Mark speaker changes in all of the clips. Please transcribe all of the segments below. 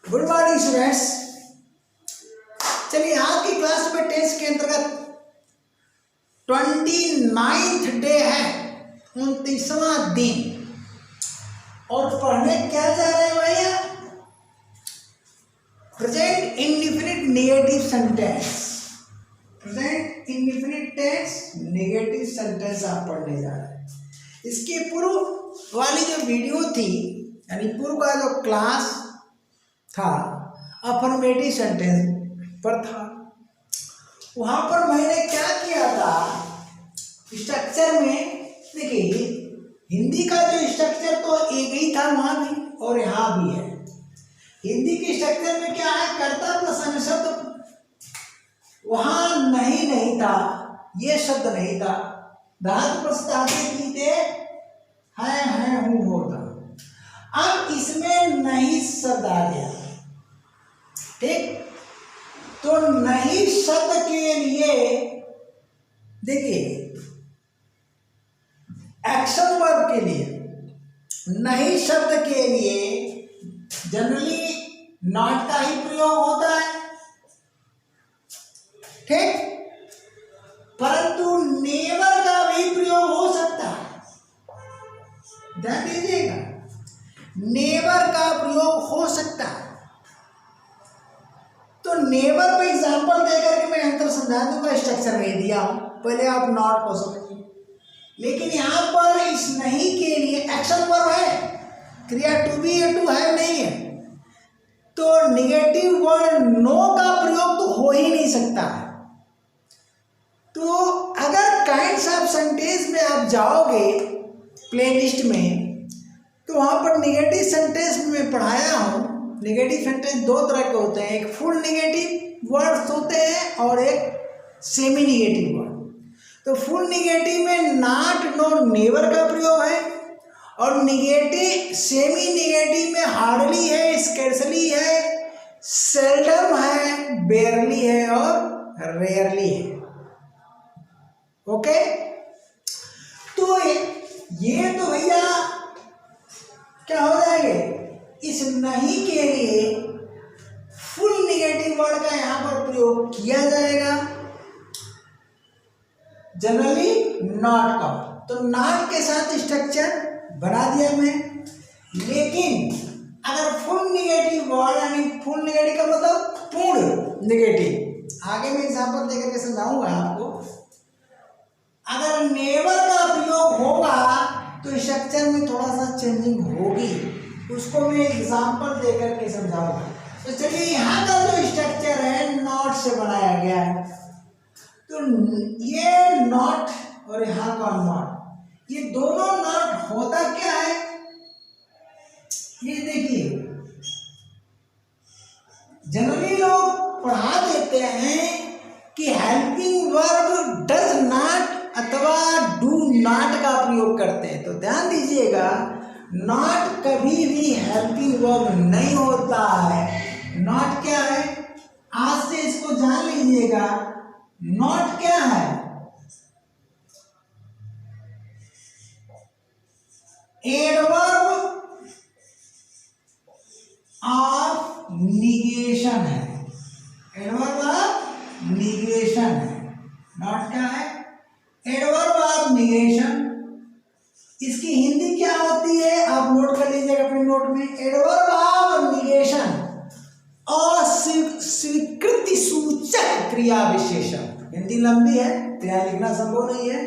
Speaker 1: Good morning students. चलिए आज की क्लास में टेस्ट के अंतर्गत 29th डे है, 29वां दिन, और पढ़ने क्या जा रहे हैं भैया? Present indefinite negative sentence. Present indefinite tense negative sentence आप पढ़ने जा रहे हैं। इसके पूर्व वाली जो वीडियो थी, यानी पूर्व का जो क्लास था अफर्मेटिव सेंटेंस पर था, वहां पर मैंने क्या किया था, स्ट्रक्चर में देखिए हिंदी का जो स्ट्रक्चर तो एक ही था वहां भी और यहाँ भी है। हिंदी के स्ट्रक्चर में क्या है, कर्ता प्लस अन्य शब्द, वहां नहीं था, ये शब्द नहीं था, धातु प्लस धातु थे, है हूं होता। अब इसमें नहीं शब्द आ गया, ठीक। तो नहीं शब्द के लिए देखिए एक्शन वर्ब के लिए, नहीं शब्द के लिए जनरली नॉट का ही प्रयोग होता है, ठीक। परंतु नेवर का भी प्रयोग हो सकता है, ध्यान दीजिएगा, नेवर का प्रयोग हो सकता है। तो नेवर पे एग्जांपल देकर के मैं अंतर समझा दूंगा, स्ट्रक्चर नहीं दिया हूं, पहले आप नॉट को समझिए। लेकिन यहां पर इस नहीं के लिए एक्शन वर्ब है, क्रिया टू बी या टू हैव नहीं है, तो निगेटिव वर्ड नो का प्रयोग तो हो ही नहीं सकता है। तो अगर काइंड्स ऑफ सेंटेंस में आप जाओगे प्लेलिस्ट में, तो वहां पर निगेटिव सेंटेंस में पढ़ाया हूं। नेगेटिव सेंटेंस दो तरह के होते हैं, एक फुल नेगेटिव वर्ड्स होते हैं और एक सेमी नेगेटिव वर्ड। तो फुल नेगेटिव में नॉट नो नेवर का प्रयोग है, और नेगेटिव सेमी नेगेटिव में हार्डली है, स्कैर्सली है, सेल्डम है, बेयरली है और रेयरली है। ओके, तो ये तो भैया क्या हो जाएंगे, इस नहीं के लिए फुल नेगेटिव वर्ड का यहां पर प्रयोग किया जाएगा, जनरली नॉट का। तो नॉट के साथ स्ट्रक्चर बना दिया मैं। लेकिन अगर फुल नेगेटिव वर्ड, यानी फुल नेगेटिव का मतलब पूर्ण नेगेटिव, आगे मैं एग्जांपल देकर के समझाऊंगा आपको। अगर नेवर का प्रयोग होगा तो स्ट्रक्चर में थोड़ा सा चेंजिंग होगी, उसको मैं एग्जांपल देकर के समझाऊंगा। तो चलिए यहाँ का जो स्ट्रक्चर है नॉट से बनाया गया है, तो ये नॉट और यहाँ का नॉट, ये दोनों नॉट होता क्या है, ये देखिए जनरली लोग पढ़ा देते हैं कि हेल्पिंग वर्ब डज नॉट अथवा डू नॉट का प्रयोग करते हैं। तो ध्यान दीजिएगा, नॉट कभी भी हेल्पिंग वर्ब नहीं होता है। नॉट क्या है, आज से इसको जान लीजिएगा। नॉट क्या है, एडवर्ब ऑफ निगेशन है, एडवर्ब ऑफ निगेशन है। नॉट क्या है, एडवर्ब ऑफ निगेशन। इसकी हिंदी क्या होती है, आप नोट कर लीजिएगा अपने नोट में। एडवर्ब ऑफ निगेशन, अस्वीकृति सूचक क्रिया विशेषण। हिंदी लंबी है तो यहाँ लिखना संभव नहीं है।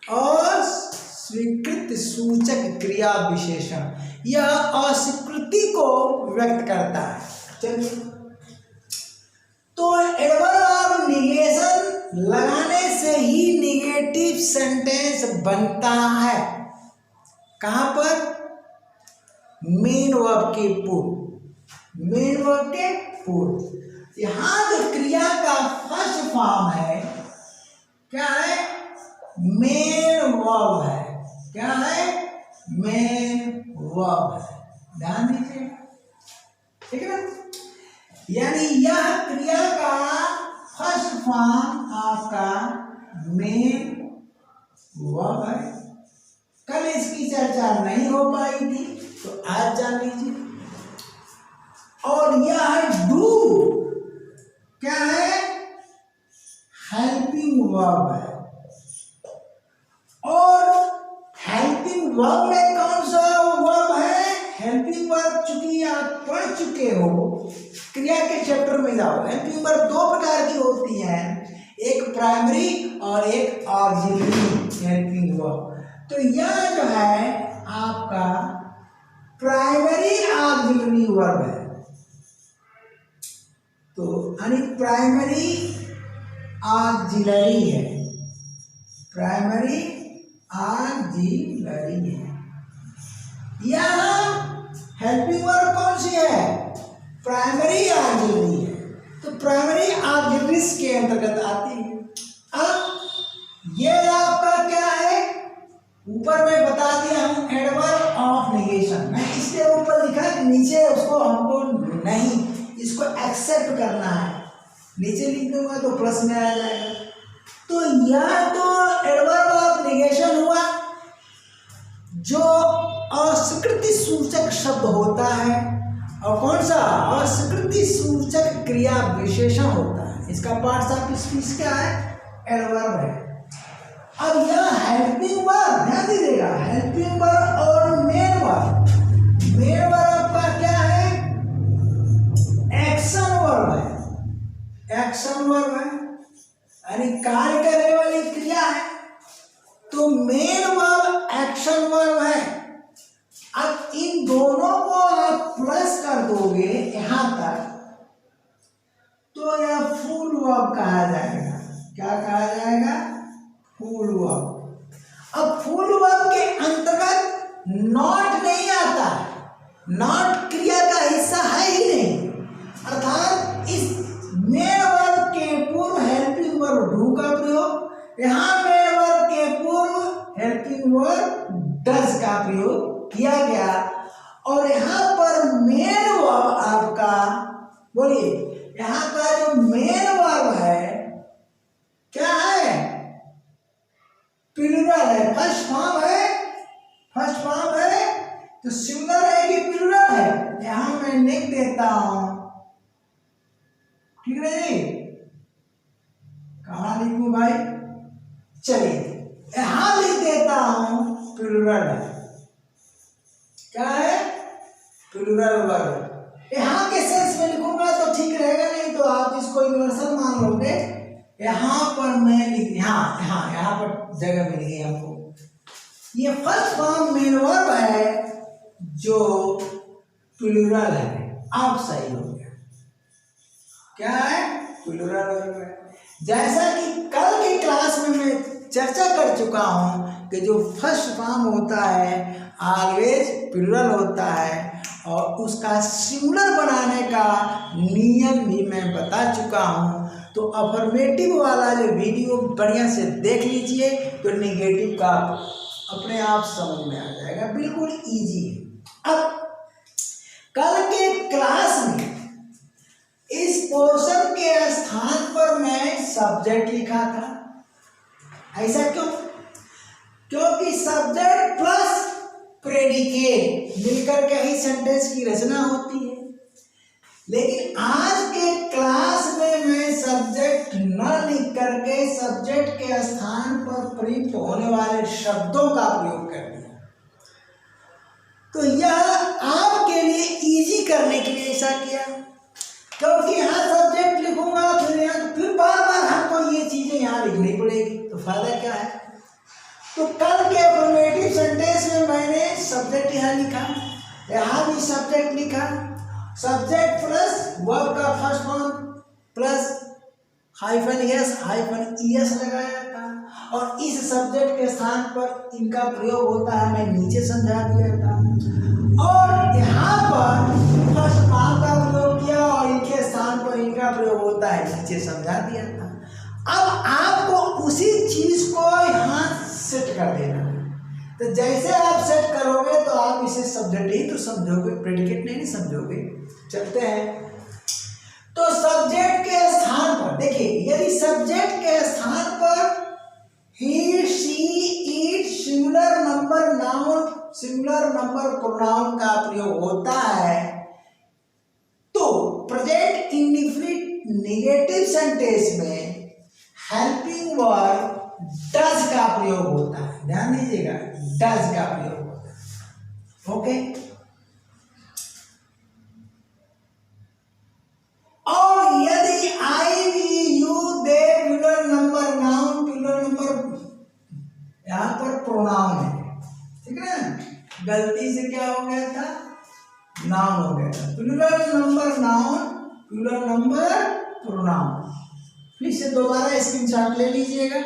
Speaker 1: अस्वीकृति सूचक क्रिया विशेषण, यह अस्वीकृति को व्यक्त करता है। चलिए, तो एडवर्ब ऑफ निगेशन लगाने से ही निगेटिव सेंटेंस बनता है। कहां पर, मेन वर्ब के पूर्व, मेन वर्ब के पूर्व। यहां जो क्रिया का फर्स्ट फॉर्म है क्या है, मेन वर्ब है। क्या है, मेन वर्ब है, ध्यान दीजिए, ठीक है ना। यानी यह क्रिया का फर्स्ट फॉर्म आपका मेन वर्ब है। कल इसकी चर्चा नहीं हो पाई थी, तो आज जान लीजिए। और यह है डू, क्या है, हेल्पिंग वर्ब है। और हेल्पिंग वर्ब में कौन सा वर्ब है, हेल्पिंग वर्ब चूंकि आप पढ़ चुके हो, क्रिया के चैप्टर में जाओ। हेल्पिंग वर्ब दो प्रकार की होती है, एक प्राइमरी और एक ऑक्सिलरी हेल्पिंग वर्ब। तो यह जो है आपका प्राइमरी ऑक्सिलरी वर्ब है। तो यानी प्राइमरी ऑक्सिलरी है, प्राइमरी ऑक्सिलरी है। यहाँ हेल्पिंग वर्ब कौन सी है, प्राइमरी ऑक्सिलरी है। तो प्राइमरी ऑक्सिलरी के अंतर्गत आती है। अब ये आपका क्या है, ऊपर में बता दिया हूं एडवर्ब ऑफ नेगेशन। मैं इसके ऊपर लिखा कि नीचे उसको हमको नहीं, इसको एक्सेप्ट करना है, नीचे लिख दूंगा तो प्लस में आ जाएगा। तो यह तो एडवर्ब ऑफ नेगेशन हुआ, जो अस्वीकृति सूचक शब्द होता है। और कौन सा, अस्वीकृति सूचक क्रिया विशेषण होता है। इसका पार्ट्स ऑफ स्पीच क्या है, एडवर्ब है। अब यह हेल्पिंग वर्ब ध्यान दीजिएगा, हेल्पिंग वर्ब और मेन वर्ब। मेन वर्ब का क्या है, एक्शन वर्ब है, एक्शन वर्ब है, यानी कार्य करने वाली क्रिया है। तो मेन वर्ब एक्शन वर्ब है। अब इन दोनों को आप प्लस कर दोगे यहां तक, तो यह फुल वर्ब कहा जाएगा। क्या कहा जाएगा, फुल वर्ब। अब फुल वर्ब के अंतर्गत नॉट नहीं आता, नॉट क्रिया का हिस्सा है ही नहीं। अर्थात इस मेन वर्ब के पूर्व हेल्पिंग वर्ब डू का प्रयोग, यहाँ मेन वर्ब के पूर्व हेल्पिंग वर्ब डज का प्रयोग किया गया। और यहाँ पर मेन वर्ब आपका, बोलिए, यहाँ का जो मेन वर्ब है क्या है, प्लूरल है, फर्स्ट फॉर्म है, फर्स्ट फॉर्म है। तो सिंगुलर है कि प्लूरल है, यहां मैं लिख देता हूं, ठीक है जी। कहां लिखूं भाई, चलिए यहां लिख देता हूं प्लूरल है। क्या है, प्लूरल वर्ब। यहां के सेंस में लिखूंगा तो ठीक रहेगा, नहीं तो आप इसको यूनिवर्सल मान लोगे। यहां पर मैं लिख, यहाँ पर जगह मिल गई हमको। ये फर्स्ट फॉर्म मेन वर्ब है जो प्लूरल है, आप सही हो गया। क्या है, प्लूरल वर्ब है। जैसा कि कल की क्लास में मैं चर्चा कर चुका हूं कि जो फर्स्ट फॉर्म होता है ऑलवेज प्लूरल होता है, और उसका सिंगुलर बनाने का नियम भी मैं बता चुका हूं। तो अफर्मेटिव वाला जो वीडियो बढ़िया से देख लीजिए, तो नेगेटिव का अपने आप समझ में आ जाएगा, बिल्कुल इजी है। अब कल के क्लास में इस पोर्शन के स्थान पर मैं सब्जेक्ट लिखा था। ऐसा क्यों, क्योंकि सब्जेक्ट प्लस प्रेडिकेट मिलकर के ही सेंटेंस की रचना होती है। लेकिन आज के क्लास में मैं सब्जेक्ट न लिख करके सब्जेक्ट के स्थान पर प्रयुक्त होने वाले शब्दों का प्रयोग कर दिया। तो यह आपके लिए इजी करने के लिए ऐसा किया, क्योंकि यहाँ सब्जेक्ट लिखूंगा फिर बार बार हमको ये चीजें यहाँ लिखनी पड़ेगी, तो फायदा क्या है। तो कल के अफर्मेटिव सेंटेंस में मैंने सब्जेक्ट यहाँ लिखा, यहाँ भी सब्जेक्ट लिखा, सब्जेक्ट प्लस वर्ब का first form plus hyphen S लगाया था, और इस सब्जेक्ट के स्थान पर इनका प्रयोग होता है, मैं नीचे समझा दिया था। और यहाँ पर फर्स्ट फॉर्म का प्रयोग किया और इनके स्थान पर इनका प्रयोग होता है, नीचे समझा दिया था। अब आपको उसी चीज को यहाँ सेट कर देना। तो जैसे आप सेट करोगे तो आप इसे सब्जेक्ट ही तो समझोगे, प्रेडिकेट नहीं समझोगे। चलते हैं। तो सब्जेक्ट के स्थान पर देखिए, यदि सब्जेक्ट के स्थान पर he, she, it, singular number noun, singular number pronoun का प्रयोग होता है, तो प्रेजेंट इंडेफिनिट नेगेटिव सेंटेंस में हेल्पिंग वर्ब डज का प्रयोग होता है, ध्यान दीजिएगा, डज का प्रयोग होता है। ओके, और यदि I we you they plural number noun, plural number यहां पर प्रोनाउन है, ठीक है ना, गलती से क्या हो गया था, नाउन हो गया था, plural number noun, plural number pronoun. फिर से दोबारा स्क्रीनशॉट ले लीजिएगा,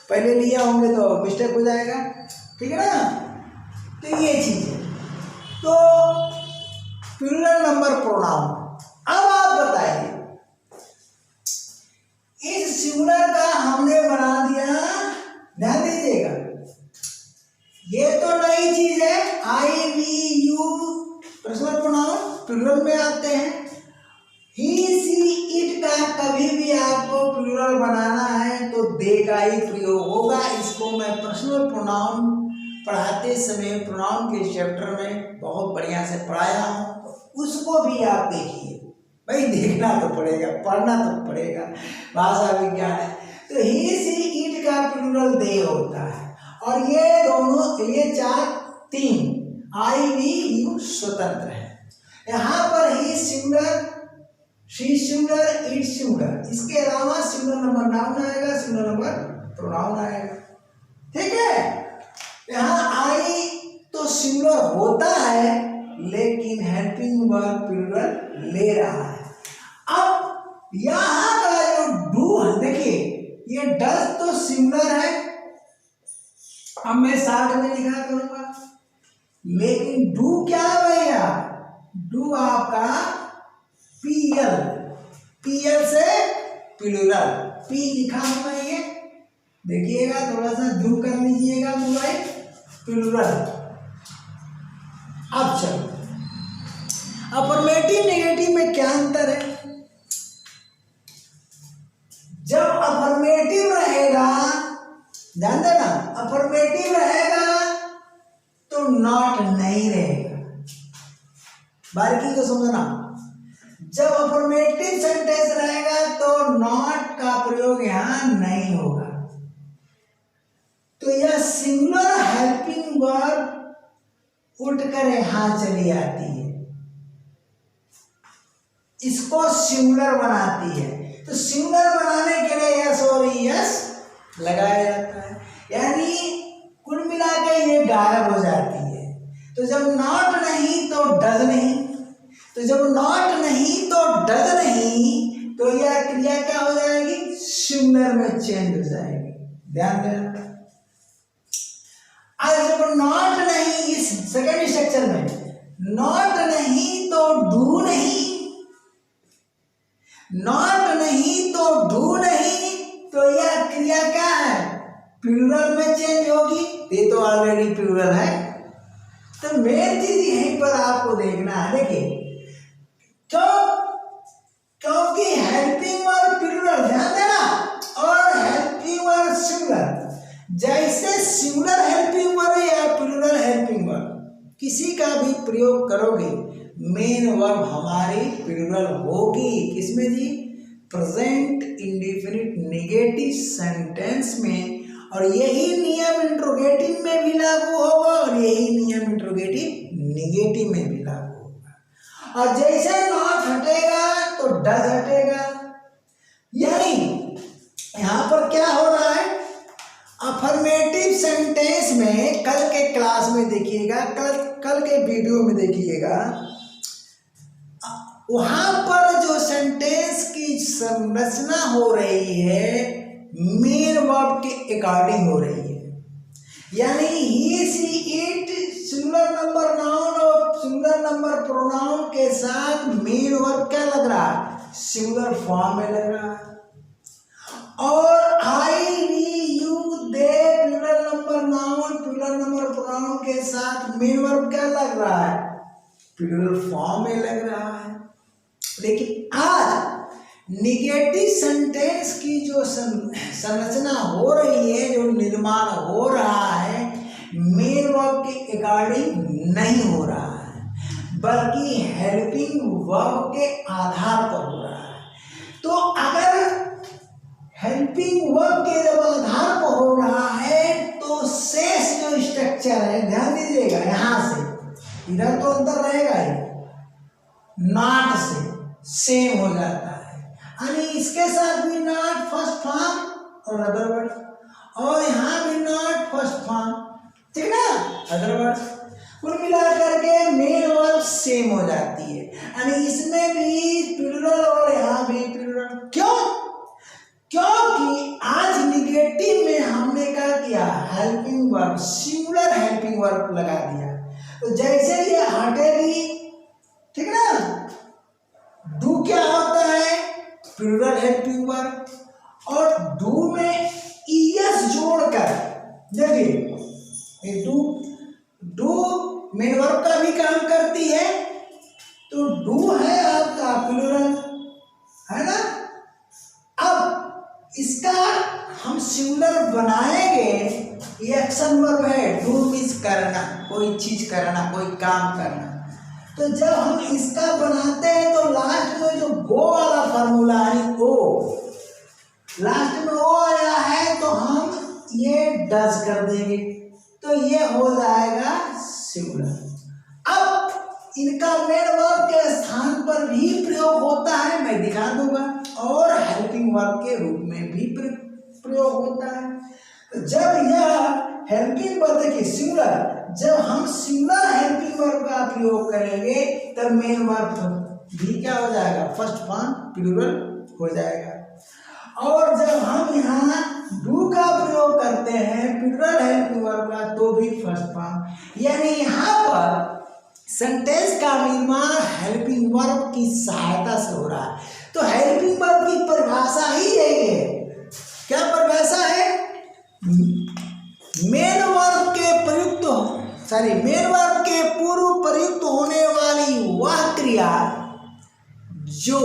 Speaker 1: पहले लिया होंगे तो मिस्टेक हो जाएगा, ठीक है ना। तो ये चीज है, तो प्लूरल नंबर प्रोनाउन। अब आप बताइए, इस सिंगुलर का हमने बना दिया, ध्यान दीजिएगा, ये तो नई चीज है, I we you personal pronoun plural में आते हैं। ही सी इट का कभी भी आपको प्लूरल बनाना है तो दे का ही प्रयोग होगा। इसको मैं पर्सनल प्रोनाउन पढ़ाते समय प्रोनाउन के चैप्टर में बहुत बढ़िया से पढ़ाया हूँ, तो उसको भी आप देखिए, भाई देखना तो पड़ेगा, पढ़ना तो पड़ेगा, भाषा विज्ञान है। तो ही सी इट का प्लूरल दे होता है, और ये दोनों, ये चार, तीन, आई वी यू स्वतंत्र है। यहाँ पर he singular, she singular, it singular, इसके अलावा सिंगुलर नंबर नाउन आएगा, सिंगुलर नंबर प्रोनाउन आएगा, ठीक है। यहाँ आई तो सिंगुलर होता है, लेकिन हेल्पिंग वर्ब प्लूरल ले रहा है। अब यहाँ का जो डू है, देखिए ये डज तो सिंगुलर है, अब मैं साथ में लिखा करूंगा, लेकिन डू क्या है भैया, डू आपका पीएल, पीएल से प्लूरल, पी लिखा हुआ है, ये देखिएगा, थोड़ा सा जूम कर लीजिएगा मोबाइल, प्लूरल। अब चलो, अफर्मेटिव नेगेटिव में क्या अंतर है। जब अफर्मेटिव रहेगा, ध्यान देना, अफर्मेटिव रहेगा तो नॉट नहीं रहेगा, बारीकी को समझना। जब अफर्मेटिव सेंटेंस रहेगा तो नॉट का प्रयोग यहां नहीं होगा। तो यह सिंगुलर हेल्पिंग वर्ब उठकर यहां चली आती है, इसको सिंगुलर बनाती है। तो सिंगुलर बनाने के लिए यस और यस लगाया जाता है, यानी कुल मिला के ये गायब हो जाती है। तो जब नॉट नहीं तो डज नहीं, तो जब नॉट नहीं तो डज नहीं, तो यह क्रिया क्या हो जाएगी, सिंगुलर में चेंज हो जाएगी, ध्यान देना। आज जब नॉट नहीं, इस सेकंड स्ट्रक्चर में नॉट नहीं तो डू नहीं, नॉट नहीं तो डू नहीं, तो यह क्रिया क्या है, प्लूरल में चेंज होगी, ये तो ऑलरेडी प्लूरल है। तो मेन चीज यहीं पर आपको देखना है, देखिए क्योंकि हेल्पिंग वर्ब प्लूरल, ध्यान देना, और हेल्पिंग वर्ब सिंगुलर। जैसे सिंगुलर हेल्पिंग वर्ब या प्लूरल हेल्पिंग वर्ब किसी का भी प्रयोग करोगे, मेन वर्ब हमारी प्लूरल होगी, किसमें जी, प्रेजेंट इंडेफिनिट नेगेटिव सेंटेंस में। और यही नियम इंट्रोगेटिव में भी लागू होगा, और यही नियम इंट्रोगेटिव नेगेटिव में भी लागू होगा। और जैसे नॉट हटेगा तो डज हटेगा, यानी यहां पर क्या हो रहा है, अफर्मेटिव सेंटेंस में कल के क्लास में देखिएगा, कल के वीडियो में देखिएगा, वहां पर जो सेंटेंस की संरचना हो रही है मेन वर्ब के अकॉर्डिंग हो रही है, यानी he she it singular number noun और सिंगुलर नंबर प्रोनाउन के साथ मेन वर्ब क्या लग रहा है, सिंगुलर फॉर्म में लग रहा है। और I we you they plural number noun plural number pronoun के साथ मेन वर्ब क्या लग रहा है, प्लूरल फॉर्म में लग रहा है। लेकिन आज निगेटिव सेंटेंस की जो संरचना हो रही है, जो निर्माण हो रहा है, मेन वर्ब के अकॉर्डिंग नहीं हो रहा है, बल्कि हेल्पिंग वर्ब के आधार पर हो रहा है। तो अगर हेल्पिंग वर्ब के जब आधार पर हो रहा है तो शेष जो स्ट्रक्चर है, ध्यान दीजिएगा, यहां से इधर तो अंतर रहेगा ही, नॉट से सेम हो जाता है, यानी इसके साथ भी नॉट फर्स्ट फॉर्म और अदर वर्ड, और यहाँ भी नॉट फर्स्ट फॉर्म, ठीक ना, अदर वर्ड, कुल मिलाकर के मेन वर्ब सेम हो जाती है, यानी इसमें भी प्लूरल और यहाँ भी प्लूरल। क्यों? क्योंकि आज निगेटिव में हमने क्या किया, helping verb, singular helping verb लगा दिया। तो जैसे ये हटेगी, ठीक ना, डू क्या होता है, प्लूरल हेल्पिंग वर्ब, और डू में ईएस जोड़कर, देखिए ये डू मेन वर्ब का भी काम करती है, तो डू है आपका प्लूरल, है ना। अब इसका हम सिंगुलर बनाएंगे, ये एक्शन वर्ब है, डू मीन्स करना, कोई चीज करना, कोई काम करना। तो जब हम इसका बनाते हैं तो लास्ट में जो गो वाला फॉर्मूला है, ओ, लास्ट में ओ आया है तो हम ये डज कर देंगे, तो ये हो जाएगा सिंगुलर। अब इनका मेन वर्ब के स्थान पर भी प्रयोग होता है, मैं दिखा दूंगा, और हेल्पिंग वर्ब के रूप में भी प्रयोग होता है। तो जब यह हेल्पिंग वर्ब, देखिए सिंगुलर, जब हम सिंगुलर हेल्पिंग वर्ब का प्रयोग करेंगे तब मेन वर्ब भी क्या हो जाएगा, फर्स्ट फॉर्म प्लूरल हो जाएगा। और जब हम यहाँ डू का प्रयोग करते हैं प्लूरल हेल्पिंग वर्ब का, तो भी फर्स्ट फॉर्म, यानी यहाँ पर सेंटेंस का निर्माण हेल्पिंग वर्ब की सहायता से हो रहा है। तो हेल्पिंग वर्ब की परिभाषा ही यही है, क्या परिभाषा है, मेन वर्ब के मेन वर्ब के पूर्व प्रयुक्त होने वाली वह क्रिया जो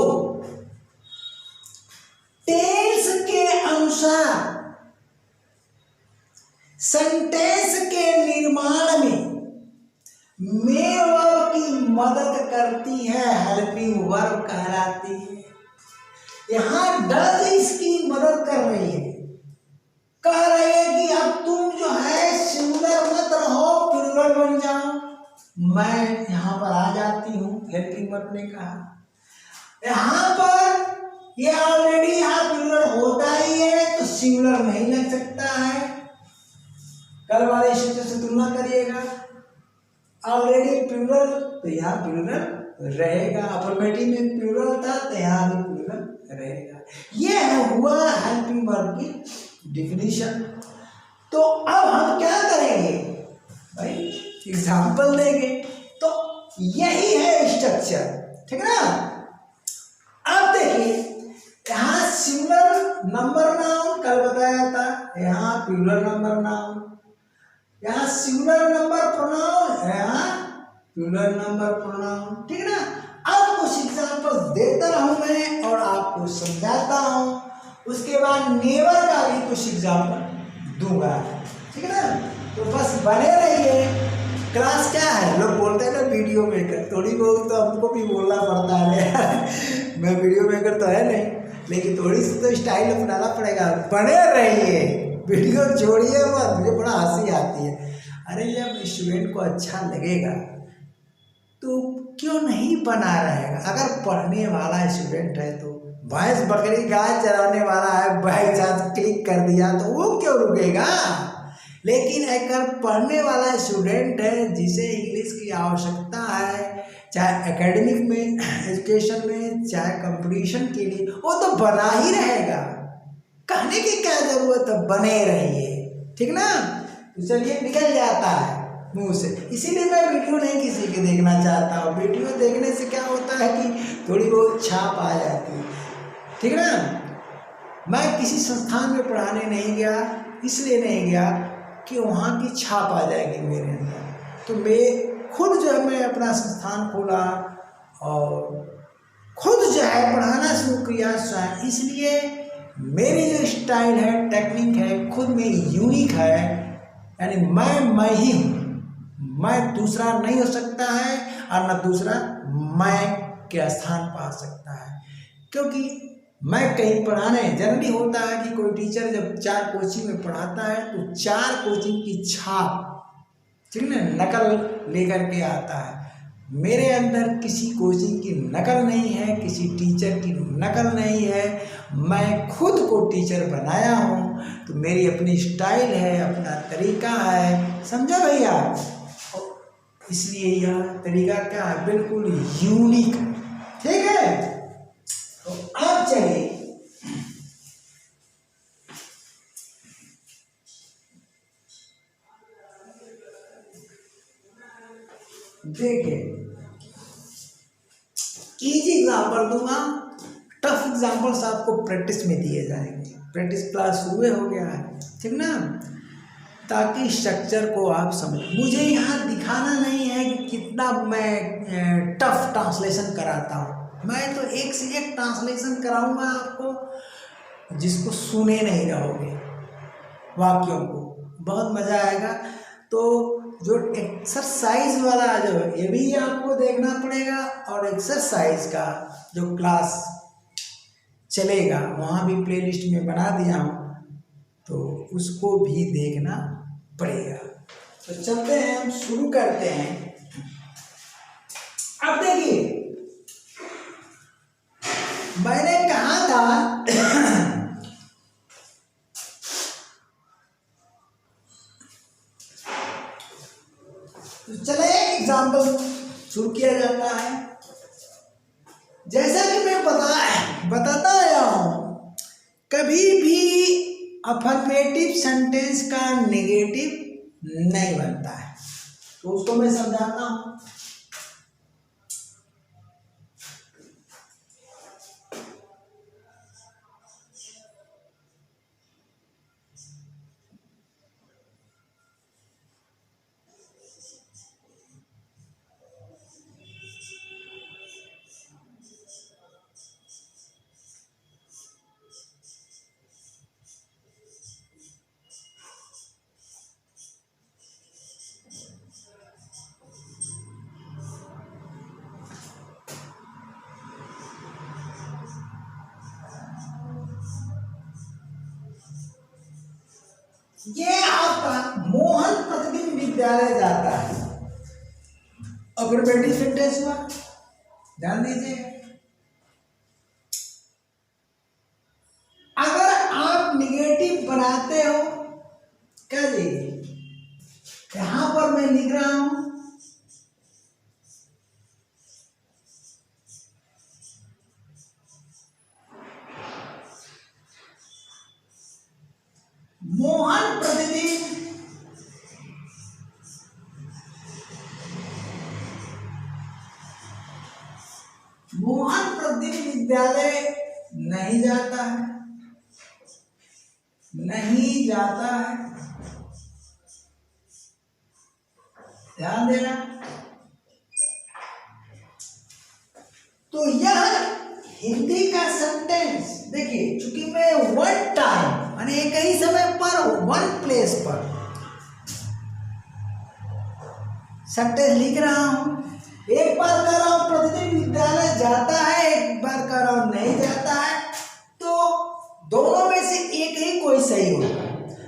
Speaker 1: टेंस के अनुसार सेंटेंस के निर्माण में मेन वर्ब की मदद करती है, हेल्पिंग वर्ब कहलाती है। यहां डज इसकी मदद कर रही है, कह रही है कि अब तुम जो है सिंगुलर मत रहो, प्लूरल बन जाओ, मैं यहां पर आ जाती हूं, हेल्पिंग वर्ब ने कहा। यहां पर ये ऑलरेडी यहाँ प्लूरल होता ही है, तो सिंगुलर नहीं लग सकता है। कल वाले सूत्र से तुलना करिएगा, ऑलरेडी प्लूरल, तो यहाँ प्लूरल रहेगा, अफर्मेटिव में प्लूरल था तो यहाँ भी प्लूरल रहेगा। ये हुआ हेल्पिंग वर्ब की डिफिनीशन। तो अब हम क्या करेंगे भाई, एग्जाम्पल देंगे। तो यही है स्ट्रक्चर, ठीक ना। अब देखिए यहाँ सिंगुलर नंबर नाउन कल बताया था, यहाँ प्लूरल नंबर नाउन, यहाँ सिंगुलर नंबर प्रोनाउन, यहाँ प्लूरल नंबर प्रोनाउन, ठीक है ना। अब कुछ एग्जाम्पल देता हूं मैं और आपको समझाता हूं, उसके बाद नेवर का भी कुछ एग्जाम्पल दूंगा, ठीक है ना। तो बस बने रहिए। क्लास क्या है, लोग बोलते हैं ना वीडियो मेकर, थोड़ी बहुत तो हमको भी बोलना पड़ता है मैं वीडियो मेकर तो है नहीं, लेकिन थोड़ी सी तो स्टाइल अपनाना पड़ेगा। बने रहिए, वीडियो छोड़िए मत, मुझे बड़ा हंसी आती है। अरे जब स्टूडेंट को अच्छा लगेगा तो क्यों नहीं बना रहेगा। अगर पढ़ने वाला स्टूडेंट है तो, भैंस बकरी गाय चराने वाला है, बाई चांस क्लिक कर दिया तो वो क्यों रुकेगा। लेकिन अगर पढ़ने वाला स्टूडेंट है जिसे इंग्लिश की आवश्यकता है, चाहे एकेडमिक में, एजुकेशन में, चाहे कंपटीशन के लिए, वो तो बना ही रहेगा। कहने की क्या जरूरत है, बने रहिए, ठीक ना। तो चलिए, निकल जाता है मुंह से, इसीलिए मैं वीडियो नहीं किसी के देखना चाहता हूँ। वीडियो देखने से क्या होता है कि थोड़ी बहुत छाप आ जाती है, ठीक ना। मैं किसी संस्थान में पढ़ाने नहीं गया, इसलिए नहीं गया कि वहाँ की छाप आ जाएगी मेरे अंदर। तो मैं खुद जो है, मैं अपना संस्थान खोला और खुद जो है पढ़ाना शुरू किया, इसलिए मेरी जो स्टाइल है, टेक्निक है, खुद में यूनिक है, यानी मैं ही हूँ, मैं दूसरा नहीं हो सकता है और न दूसरा मैं के स्थान पा सकता है। क्योंकि मैं कहीं पढ़ाने, जनरली होता है कि कोई टीचर जब 4 कोचिंग में पढ़ाता है तो 4 कोचिंग की छाप, ठीक है, नकल लेकर के आता है। मेरे अंदर किसी कोचिंग की नकल नहीं है, किसी टीचर की नकल नहीं है, मैं खुद को टीचर बनाया हूँ। तो मेरी अपनी स्टाइल है, अपना तरीका है, समझा भैया। इसलिए यह तरीका क्या है, बिल्कुल यूनिक है, ठीक है। तो अब चलिए देखिए, इजी एग्जाम्पल दूंगा, टफ एग्जाम्पल्स आपको प्रैक्टिस में दिए जाएंगे। प्रैक्टिस क्लास हुए हो गया है, ठीक ना, ताकि स्ट्रक्चर को आप समझ। मुझे यहाँ दिखाना नहीं है कि कितना मैं टफ ट्रांसलेशन कराता हूँ, मैं तो एक से एक ट्रांसलेशन कराऊंगा आपको, जिसको सुने नहीं रहोगे वाक्यों को, बहुत मज़ा आएगा। तो जो एक्सरसाइज वाला जो ये भी आपको देखना पड़ेगा, और एक्सरसाइज का जो क्लास चलेगा वहाँ भी प्लेलिस्ट में बना दिया हूँ, तो उसको भी देखना पड़ेगा। तो चलते हैं, हम शुरू करते हैं। अब देखिए, मैंने कहा था तो चले एग्जाम्पल शुरू किया जाता है। जैसा कि मैं बताता आया हूं, कभी भी अफर्मेटिव सेंटेंस का नेगेटिव नहीं बनता है, तो उसको मैं समझाता हूं। ये आपका मोहन प्रतिदिन विद्यालय जाता है, अफर्मेटिव सेंटेंस हुआ, ध्यान दीजिए। अगर आप निगेटिव बनाते हो, क्या देखिए यहां पर मैं लिख रहा हूं, मोहन प्रतिदिन विद्यालय नहीं जाता है, नहीं जाता है, ध्यान देना। तो यह हिंदी का सेंटेंस देखिए, चूंकि मैं वन टाइम यानी एक ही समय पर वन प्लेस पर सेंटेंस लिख रहा हूं। एक बार कह रहा हूं प्रतिदिन विद्यालय जाता है, एक बार कह रहा हूं नहीं जाता है, तो दोनों में से एक ही कोई सही होगा।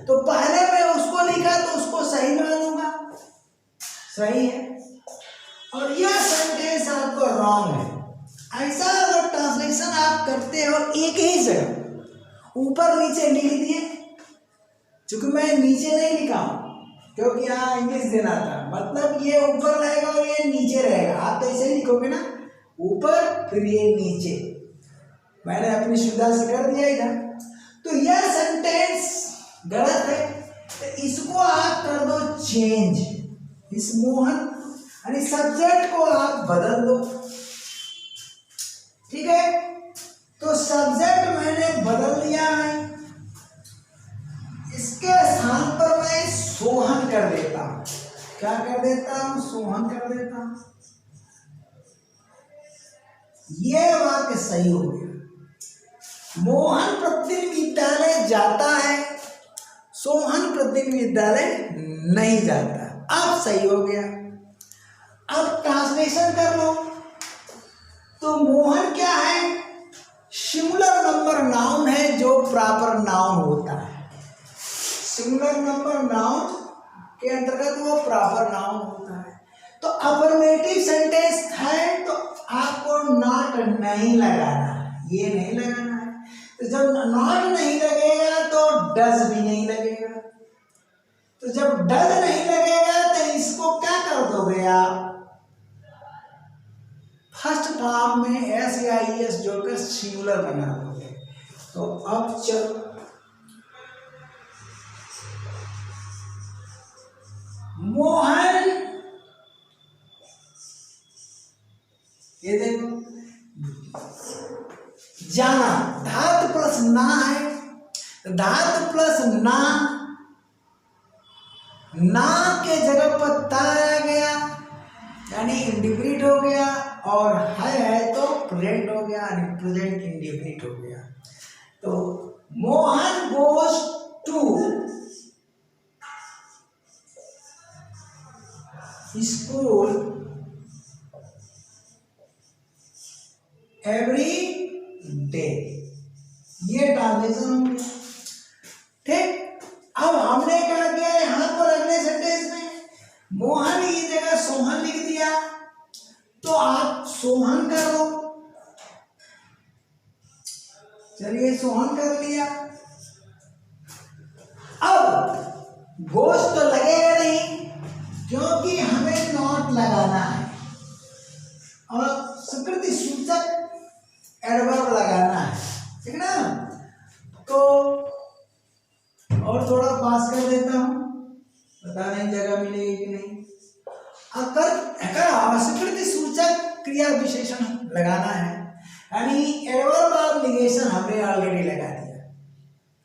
Speaker 1: तो पहले मैं उसको लिखा तो उसको सही मानूंगा, सही है, और यह सेंटेंस आपको रॉन्ग है। ऐसा अगर ट्रांसलेशन आप करते हो एक ही जगह ऊपर नीचे लिख दिए, चूंकि मैं नीचे नहीं लिखा हूं क्योंकि यहाँ इंग्लिश देना था, मतलब ये ऊपर रहेगा और ये नीचे रहेगा। आप तो ऐसे लिखोगे ना, ऊपर फिर ये नीचे, मैंने अपनी सुविधा से कर दिया इधर। तो यह सेंटेंस गलत है, तो इसको आप कर दो चेंज, इस मोहन यानी सब्जेक्ट को आप बदल दो, ठीक है। तो सब्जेक्ट मैंने बदल दिया है, इसके स्थान पर मैं सोहन कर देता हूं। क्या कर देता हूं? सोहन कर देता हूं। यह वाक्य सही हो गया। मोहन प्रतिदिन विद्यालय जाता है, सोहन प्रतिदिन विद्यालय नहीं जाता। अब सही हो गया। अब ट्रांसलेशन कर लो। तो मोहन क्या है, सिंगुलर नंबर नाउन है जो प्रॉपर नाउन होता है। सिंगुलर नंबर नाउन के अंतर्गत वो प्रॉपर नाउन होता है। तो अफर्मेटिव सेंटेंस है तो आपको नॉट नहीं लगाना है, ये नहीं लगाना है। तो जब नॉट नहीं लगेगा तो डज भी नहीं लगेगा। तो जब डज नहीं लगेगा तो इसको क्या कर दोगे आप, फर्स्ट फॉर्म में एस या ई एस जोड़कर सिंगुलर बना दोगे। तो अब चलो मोहन, ये देखो जाना, धातु प्लस ना है, धातु प्लस ना, ना के जगह पर ता आ गया यानी इंडिफिनिट हो गया, और है तो प्रेजेंट हो गया यानी प्रेजेंट इंडिफिनिट हो गया। तो Mohan goes to school every day, ये ट्रांसलेशन हो गया। ठीक, अब हमने क्या किया यहां पर अगले सेंटेंस में मोहन की जगह सोहन लिख दिया, तो आप सोहन करो। चलिए सोहन कर लिया। अब गोश्त तो लगेगा नहीं क्योंकि हमें नॉट लगाना है, और सुकृति सूचक एडवर्ब लगाना है, ठीक ना। तो और थोड़ा पास कर देता हूं, पता नहीं जगह मिलेगी कि नहीं। अगर सुकृति सूचक क्रिया विशेषण लगाना है यानी एडवर्ब ऑफ नेगेशन हमने ऑलरेडी लगा दिया।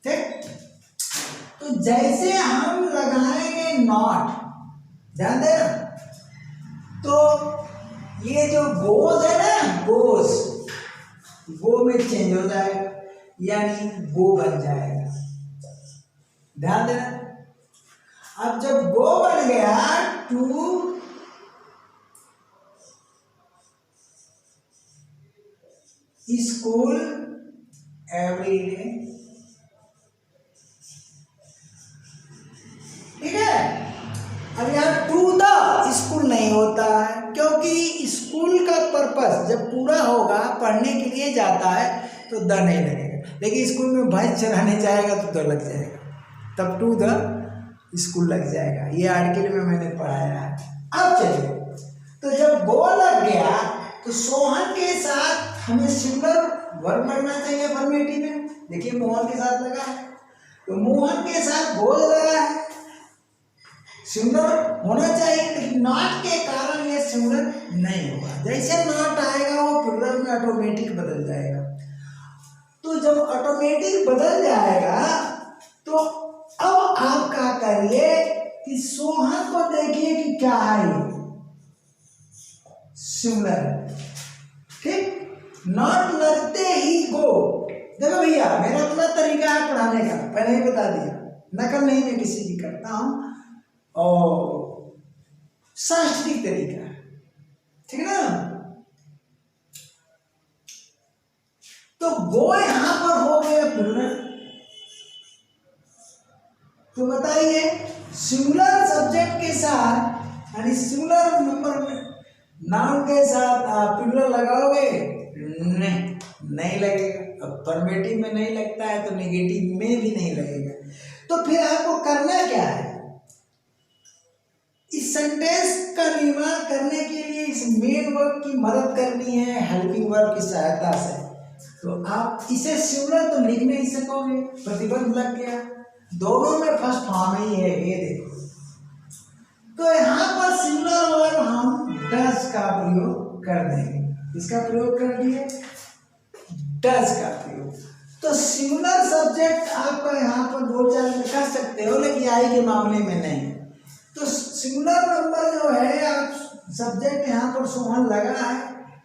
Speaker 1: ठीक, तो जैसे हम लगाएंगे नॉट, ध्यान देना, तो ये जो गोज है ना, गोज गो में चेंज हो जाएगा यानी गो बन जाएगा, ध्यान देना। अब जब गो बन गया टू स्कूल एवरी डे, ठीक है। अब यहाँ टू द स्कूल नहीं होता है क्योंकि स्कूल का पर्पस जब पूरा होगा, पढ़ने के लिए जाता है तो द नहीं लगेगा, लेकिन स्कूल में भैंस चराने जाएगा तो लग जाएगा, तब टू द स्कूल लग जाएगा। ये आर्टिकल में मैंने पढ़ाया है। अब चलिए, तो जब गो लग गया तो सोहन के साथ हमें सिंगुलर वर्ब लगना चाहिए अफर्मेटिव में। देखिए मोहन के साथ लगा है, तो मोहन के साथ गोज लगा है, सिंगुलर होना चाहिए, लेकिन नॉट के कारण ये सिंगुलर नहीं होगा। जैसे नॉट आएगा वो प्लूरल में ऑटोमेटिक बदल जाएगा। तो जब ऑटोमेटिक बदल जाएगा तो अब आप क्या करिए कि सोहन को देखिए कि क्या है, सिंगुलर। ठीक, नॉट लगते ही गो। देखो भैया मेरा अपना तरीका है पढ़ाने का, पहले ही बता दिया, नकल नहीं मैं किसी की करता हूं, और सांस्कृतिक तरीका है, ठीक है ना। तो गो यहां पर हो गया प्लूरल, तो बताइए सिंगुलर सब्जेक्ट के साथ यानी सिंगुलर नंबर नाउन के साथ आप प्लूरल लगाओगे? नहीं लगेगा। अफर्मेटिव में नहीं लगता है तो नेगेटिव में भी नहीं लगेगा। तो फिर आपको करना क्या है, इस सेंटेंस का निर्माण करने के लिए इस मेन वर्ब की मदद करनी है हेल्पिंग वर्ब की सहायता से। तो आप इसे सिंगुलर तो लिख नहीं सकोगे, प्रतिबंध लग गया, दोनों में फर्स्ट फॉर्म ही है, ये देखो। तो यहाँ पर सिंगुलर वर्ब हम डज का प्रयोग कर देंगे। इसका प्रयोग कर दिए, डज का प्रयोग। तो सिंगुलर सब्जेक्ट आपका यहाँ पर बोलचाल में कर सकते हो, लेकिन आई के मामले में नहीं। तो सिंगुलर नंबर जो है, आप सब्जेक्ट यहाँ पर सोहन लगा है,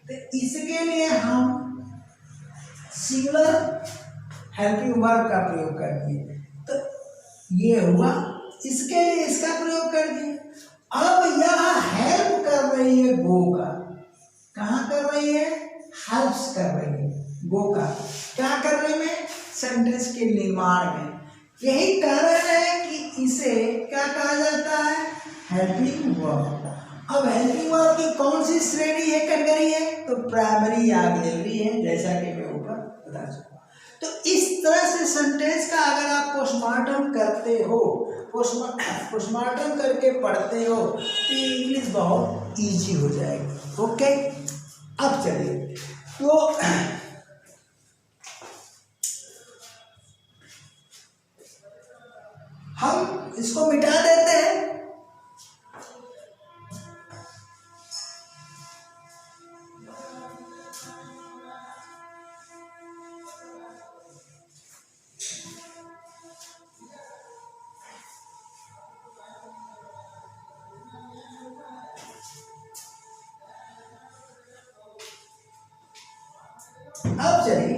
Speaker 1: तो इसके लिए हम सिंगुलर हेल्पिंग वर्ब का प्रयोग कर दिए। तो ये हुआ, इसके लिए इसका प्रयोग कर दिए। अब यह हेल्प कर रही है गो का, कहाँ कर रही है, हेल्प्स कर रही है गो का, क्या करने में, सेंटेंस के निर्माण में। यही कारण है कि इसे क्या कहा जाता है, हेल्पिंग वर्ब। अब हेल्पिंग वर्ब की कौन सी श्रेणी है, कैटेगरी है, तो प्राइमरी या ऑक्सिलरी है, जैसा कि मैं ऊपर बता चुका। तो इस तरह से सेंटेंस का अगर आप पोस्टमार्टम करते हो, पोस्टमार्टम करके पढ़ते हो तो इंग्लिश बहुत इजी हो जाएगी। ओके, अब चलिए तो हम इसको मिटा देते हैं। अब चलिए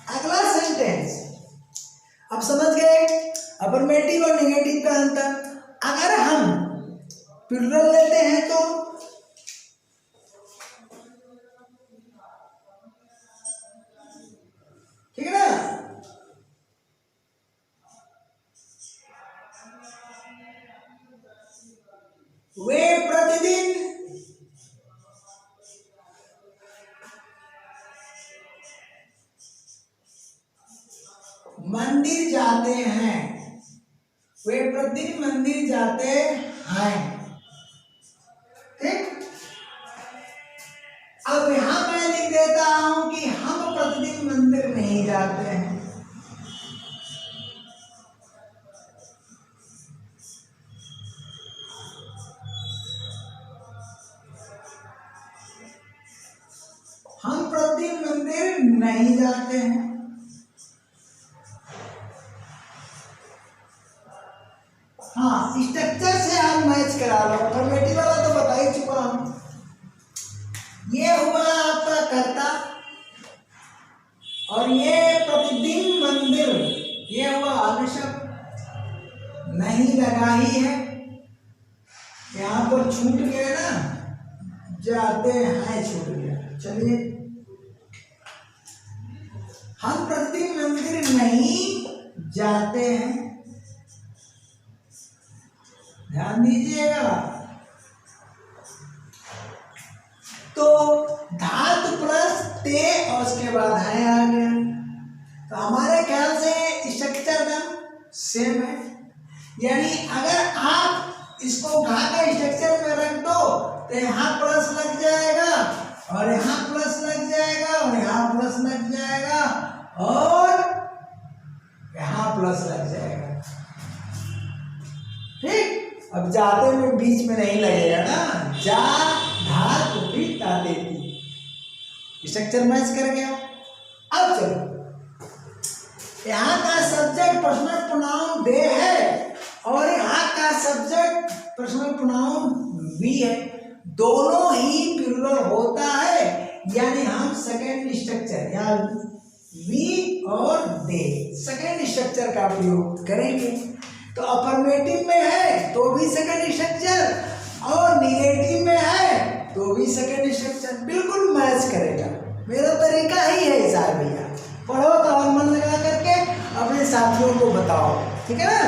Speaker 1: अगला सेंटेंस, अब समझ गए अफर्मेटिव और नेगेटिव का अंतर। अगर हम प्लूरल लेते हैं तो ठीक है ना, वे प्रतिदिन मंदिर जाते हैं, वे प्रतिदिन मंदिर जाते हैं। ठीक, अब यहां मैं लिख देता हूं कि हम प्रतिदिन मंदिर नहीं जाते हैं। हम प्रतिदिन मंदिर नहीं जाते हैं। हाँ, स्ट्रक्चर से आप मैच करा लो। अफर्मेटिव वाला तो बता ही चुका हूं। ये हुआ आपका कर्ता और ये प्रतिदिन मंदिर, ये हुआ आदेशक, नहीं लगा ही है, यहाँ पर छूट गया ना, जाते हैं छूट गया। चलिए, हम प्रतिदिन मंदिर नहीं जाते हैं, ध्यान दीजिएगा। तो धातु प्लस ते और उसके बाद है आ गया, तो हमारे ख्याल से स्ट्रक्चर का सेम है। यानी अगर आप इसको घा का स्ट्रक्चर में रख दो तो यहाँ प्लस लग जाएगा और यहाँ प्लस लग जाएगा और यहाँ प्लस लग जाएगा और यहाँ प्लस लग जाएगा। ठीक, अब जाते में बीच में नहीं लगेगा ना, जा धातु फिर ताते थी, स्ट्रक्चर मैच कर गया। अब चलो, यहाँ का सब्जेक्ट पर्सनल प्रोनाउन दे है और यहाँ का सब्जेक्ट पर्सनल प्रोनाउन वी है, दोनों ही प्लूरल होता है। यानी हम सेकेंड स्ट्रक्चर या वी और दे, सेकेंड स्ट्रक्चर का प्रयोग करेंगे। तो अफर्मेटिव में है तो भी सेकंड स्ट्रक्चर और निगेटिव में है तो भी सेकंड स्ट्रक्चर, बिल्कुल मैच करेगा। मेरा तरीका ही है साहब भैया, पढ़ो तो और मन लगा करके अपने साथियों को बताओ, ठीक है ना।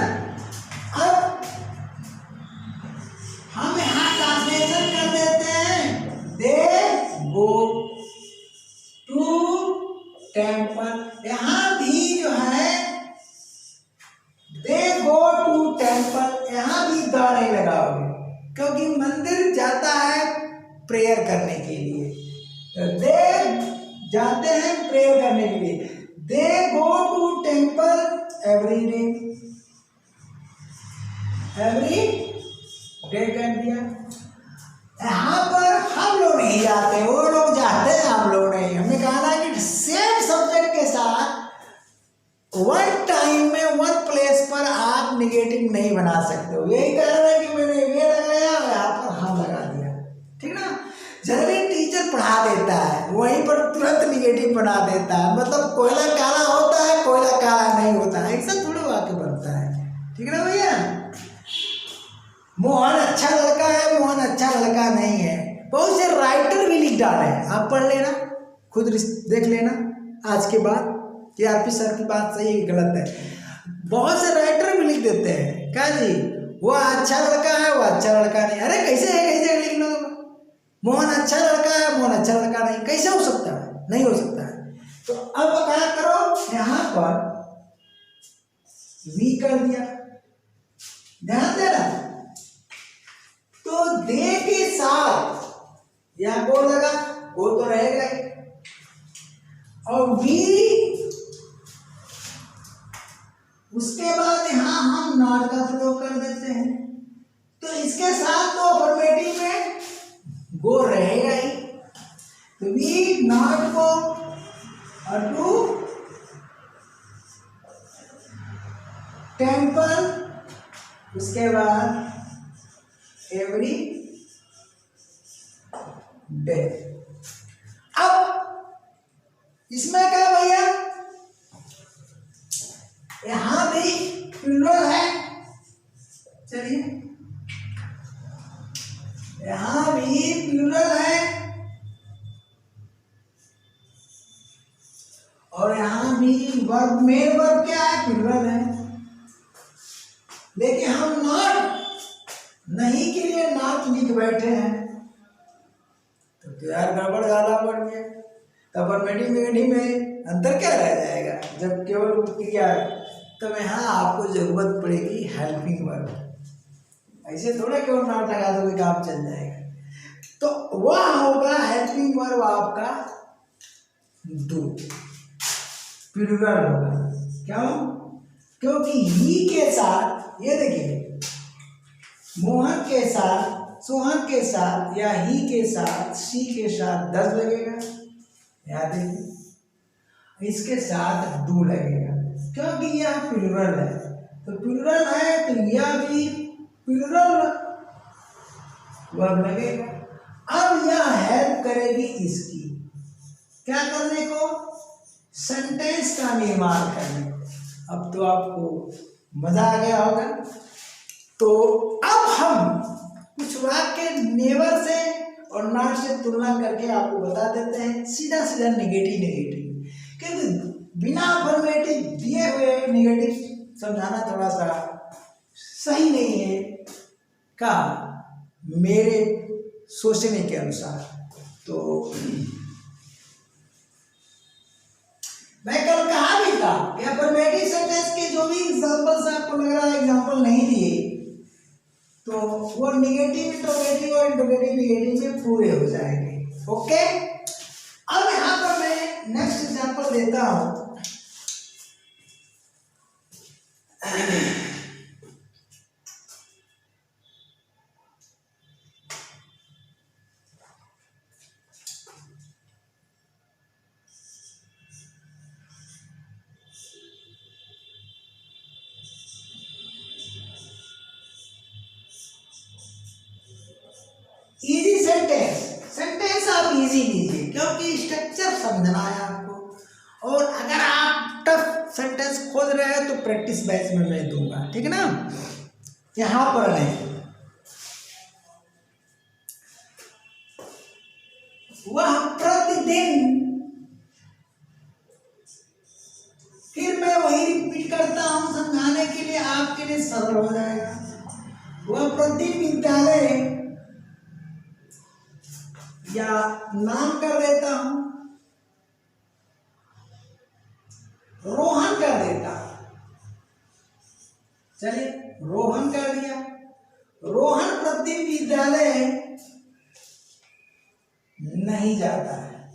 Speaker 1: अब हम यहाँ ट्रांसलेशन कर देते हैं, दे गो टू टेम्पल। यहाँ भी जो है दे गो टू टेम्पल, यहाँ भी द नहीं लगाओगे क्योंकि मंदिर जाता है प्रेयर करने के लिए, तो दे जाते हैं प्रेयर करने के लिए। They go to temple every day, every day कर दिया। यहाँ पर हम लोग नहीं जाते, वो लोग जाते हैं, हम लोग नहीं। हमने कहा ना कि सेम सब्जेक्ट के साथ वन टाइम में वन प्लेस पर आप निगेटिव नहीं बना सकते हो। यही कारण है कि मैंने ये लगाया और यहाँ पर हम लगा दिया, ठीक ना। जनरली टीचर पढ़ा देता है, वहीं पर तुरंत निगेटिव बना देता है, मतलब कोयला काला होता है, कोयला काला नहीं होता है, ऐसा थोड़ा वाक्य बनता है, ठीक है ना भैया। मोहन अच्छा लड़का है नहीं है, बहुत से राइटर भी लिख डाले हैं। आप पढ़ लेना, खुद देख लेना आज के बाद कि आरपी सर की बात सही है गलत है। बहुत से राइटर भी लिख देते हैं क्या जी, वो अच्छा लड़का है, वो अच्छा लड़का नहीं। अरे कैसे है, कैसे लिख लो, मोहन अच्छा लड़का है, मोहन अच्छा लड़का नहीं, कैसे हो सकता है? नहीं हो सकता है। तो अब क्या करो, यहां पर वी कर दिया, ध्यान देना। तो दे के साथ यहां गो लगा, गो तो रहेगा ही, और वी उसके बाद यहां हम नॉट का प्रयोग कर देते हैं। तो इसके साथ तो अफर्मेटिव में गो रहेगा ही, तो वी नॉट गो और टू टेम्पल, उसके बाद एवरी डे। अब इसमें क्या भैया, यहां भी प्लूरल है, चलिए यहां भी प्लूरल है और यहां भी वर्ब, मेन वर्ब क्या है, प्लूरल है। लेकिन हम नॉट नहीं के लिए नॉट लिख बैठे हैं, तो यार गड़बड़ ज्यादा बढ़ गया। तो अफर्मेटिव नेगेटिव में अंतर क्या रह जाएगा जब केवल क्रिया। तो यहाँ आपको जरूरत पड़ेगी हेल्पिंग वर्ब, ऐसे थोड़ा केवल नॉट लगा दोगे काम चल जाएगा। तो वह होगा हेल्पिंग वर्ब आपका डू, प्लूरल होगा। क्यों? क्योंकि ही के साथ, ये देखिए मोहन के साथ, सोहन के साथ या ही के साथ, सी के साथ दस लगेगा, याद देखिए, इसके साथ डू लगेगा क्योंकि यह प्लूरल है। तो प्लूरल है तो यह भी प्लूरल वर्ब लगेगा। अब यह हेल्प करेगी इसकी क्या करने को, सेंटेंस का निर्माण करने को। अब तो आपको मजा आ गया होगा। तो अब हम कुछ वाक्य नेवर से और नॉट से तुलना करके आपको बता देते हैं, सीधा सीधा नेगेटिव, क्योंकि बिना अफर्मेटिव दिए हुए नेगेटिव समझाना थोड़ा सा सही नहीं है का मेरे सोचने के अनुसार। तो मैं कल कहा भी था कि अफर्मेटिव सेंटेंस के जो भी एग्जांपल्स आपको लग रहा है एग्जांपल नहीं दिए, तो वो निगेटिव इंट्रोगेटिव और इंट्रोगेटिव निगेटिव में पूरे हो जाएंगे। ओके, अब यहां पर मैं नेक्स्ट एग्जांपल देता हूं। इजी सेंटेंस आप इजी लीजिए क्योंकि स्ट्रक्चर समझना है आपको। और अगर आप टफ सेंटेंस खोज रहे हैं तो प्रैक्टिस बैच में मैं दूंगा, ठीक है ना, यहां पर नहीं। वह प्रतिदिन, फिर मैं वही रिपीट करता हूं समझाने के लिए, आपके लिए सरल हो जाएगा। वह प्रति विद्यालय, या नाम कर देता हूं, रोहन कर देता हूं, चलिए रोहन कर दिया। रोहन प्रति विद्यालय नहीं जाता है।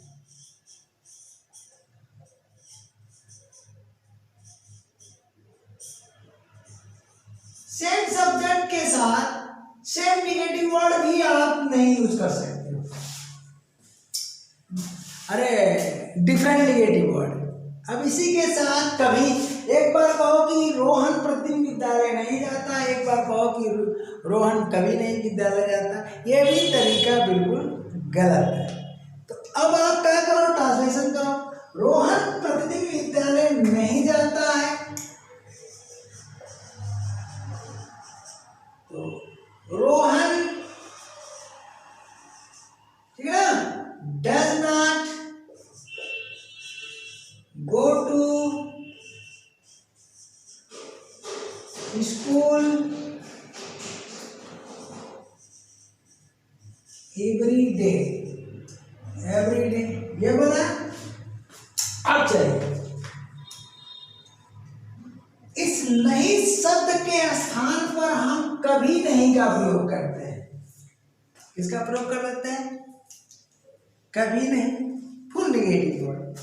Speaker 1: सेम सब्जेक्ट के साथ सेम निगेटिव वर्ड भी आप नहीं यूज कर सकते। अरे डिफरेंट निगेटिव वर्ड। अब इसी के साथ कभी एक बार कहो कि रोहन प्रतिदिन विद्यालय नहीं जाता, एक बार कहो कि रोहन कभी नहीं विद्यालय जाता, ये भी तरीका बिल्कुल गलत है। तो अब आप क्या करो, ट्रांसलेशन करो, रोहन प्रतिदिन विद्यालय नहीं जाता है, तो Rohan every day, every day ये बोला। अब चलिए इस नहीं शब्द के स्थान पर हम कभी नहीं का प्रयोग करते हैं। किसका प्रयोग कर देते हैं? कभी नहीं, फुल निगेटिव वर्ड।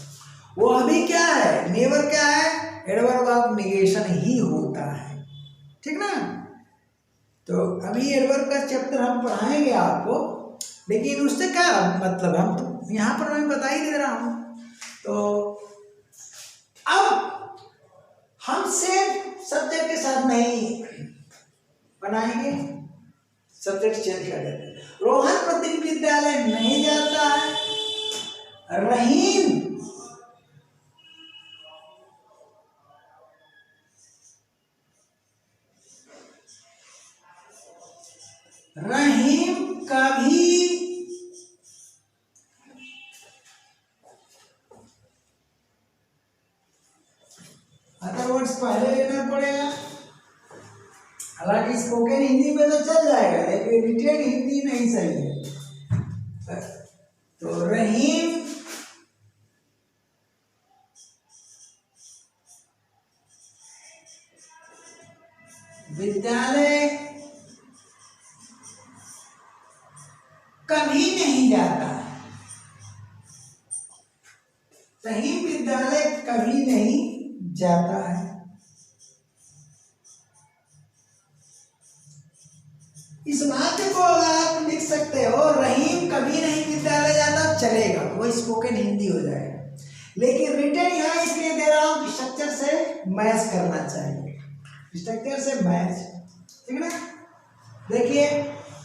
Speaker 1: वो अभी क्या है? नेवर क्या है? एडवर्ब ऑफ निगेशन ही होता है, ठीक ना। तो अभी एडवर्ब का चैप्टर हम पढ़ाएंगे आपको, लेकिन उससे क्या मतलब, हम तो यहाँ पर मैं बता ही दे रहा हूँ। तो अब हम सेम सब्जेक्ट के साथ नहीं बनाएंगे, सब्जेक्ट चेंज कर देते हैं। रोहन प्रतिदिन विद्यालय नहीं जाता है। रहीम कभी अदर वर्ड्स पहले लेना पड़ेगा। हालांकि स्पोकन हिंदी में तो चल जाएगा, लेकिन रिटेन हिंदी नहीं सही है। तो रहीम विद्यालय कभी नहीं जाता है। रहीम विद्यालय कभी नहीं जाता है। इस वाक्य को आप लिख सकते हो, रहीम कभी नहीं विद्यालय जाता, चलेगा, वो स्पोकन हिंदी हो जाएगा। लेकिन रिटर्न यहाँ इसलिए दे रहा हूं कि स्ट्रक्चर से मैच करना चाहिए, स्ट्रक्चर से मैच, ठीक है ना। देखिए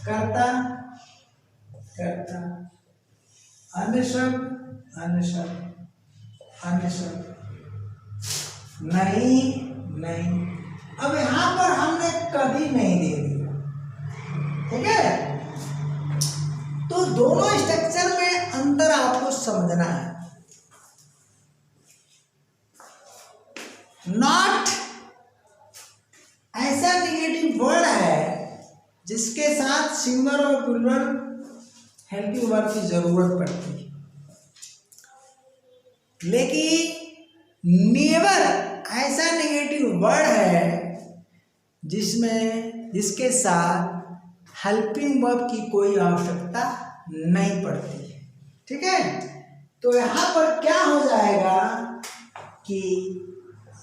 Speaker 1: करता करता, अन्य शब्द अन्य शब्द अन्य शब्द, नहीं नहीं। अब यहां पर हमने कभी नहीं दे दिया, ठीक है। तो दोनों स्ट्रक्चर में अंतर आपको समझना है। नॉट ऐसा निगेटिव वर्ड है जिसके साथ सिंगुलर और प्लूरल हेल्पिंग वर्ब की जरूरत पड़ती है, लेकिन नेवर ऐसा निगेटिव वर्ड है जिसके साथ हेल्पिंग वर्ब की कोई आवश्यकता नहीं पड़ती है, ठीक है। तो यहां पर क्या हो जाएगा कि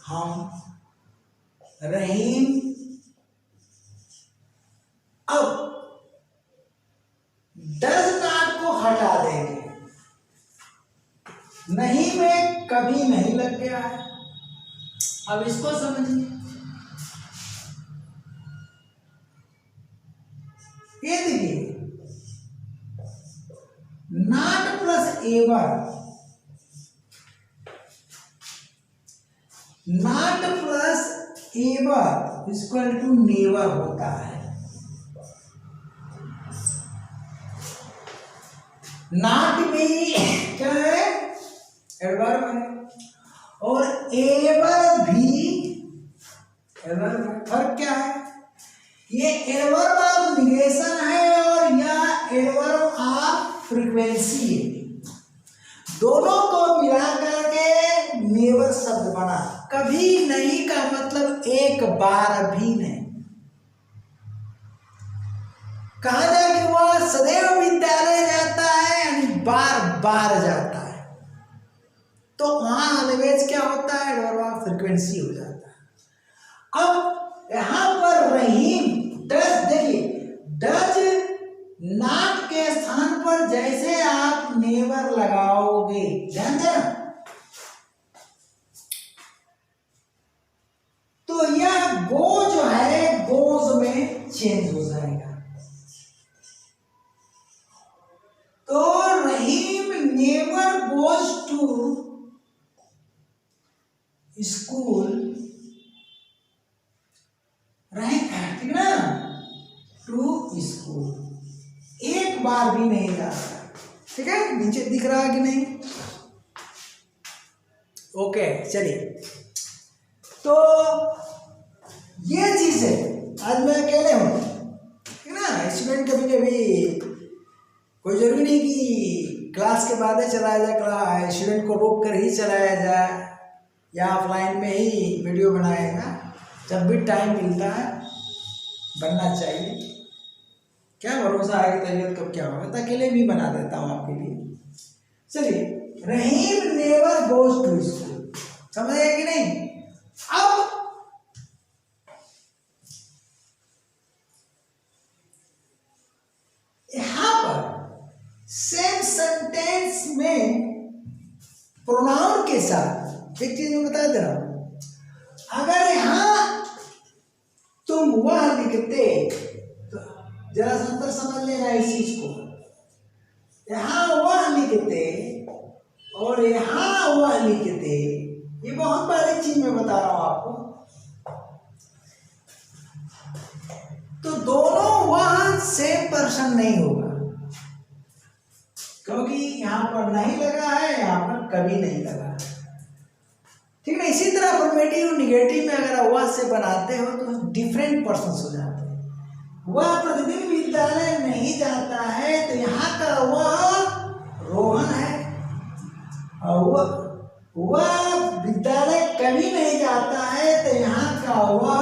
Speaker 1: हम रहीम, अब डज नॉट को हटा देंगे, नहीं में कभी नहीं लग गया है। अब इसको समझिए, ये देखिए not plus ever, not plus ever equal to never होता है। नॉट भी क्या है? एडवर्ब है, और एवर भी एडवर्ब है। फर्क क्या है? ये एडवर्ब ऑफ निगेशन है और यह एडवर्ब ऑफ फ्रीक्वेंसी है। दोनों को मिला करके नेवर शब्द बना। कभी नहीं का मतलब एक बार भी नहीं। कहा जाए कि वह सदैव विद्यालय जाता है, यानी बार बार जाता है, तो वहां ऑलवेज क्या होता है? एडवर्ब ऑफ फ्रीक्वेंसी हो जाता है। अब यहां पर रहीम डज, देखिए डज नॉट के स्थान पर जैसे आप नेवर लगाओगे, ध्यान देना, तो यह गो जो है गोज में चेंज हो जाएगा। तो रहीम नेवर गोज टू स्कूल, ठीक ना, टू स्कूल, एक बार भी नहीं जाता, ठीक है। नीचे दिख रहा है कि नहीं? ओके चलिए, तो ये चीज है। आज मैं अकेले हूं, ठीक ना। स्टूडेंट कभी कभी कोई जरूरी नहीं कि क्लास के बाद ही चलाया जाए, क्लास स्टूडेंट को रोक कर ही चलाया जाए या ऑफलाइन में ही वीडियो बनाएगा। जब भी टाइम मिलता है बनना चाहिए। क्या भरोसा है कि तबीयत कब क्या होगा, तो अकेले भी बना देता हूँ आपके लिए। चलिए, रहीम नेवर गोज टू स्कूल, समझ गए कि नहीं। अब यहां पर सेम सेंटेंस में प्रोनाउन के साथ एक चीज मैं बता दे रहा हूं। अगर यहां तुम वह लिखते तो जरा सा अंतर समझ लेना इस चीज को। यहां वह लिखते और यहां वह लिखते, ये बहुत बड़ी चीज मैं बता रहा हूं आपको। तो दोनों वह सेम पर्सन नहीं होगा, क्योंकि यहां पर नहीं लगा है, यहां पर कभी नहीं लगा है, ठीक है। इसी तरह अफर्मेटिव निगेटिव में अगर वह से बनाते हो तो डिफरेंट पर्सन हो जाते हैं। वह प्रतिदिन विद्यालय नहीं जाता है, तो यहाँ का वह रोहन है, और वह विद्यालय कभी नहीं जाता है, तो यहाँ का वह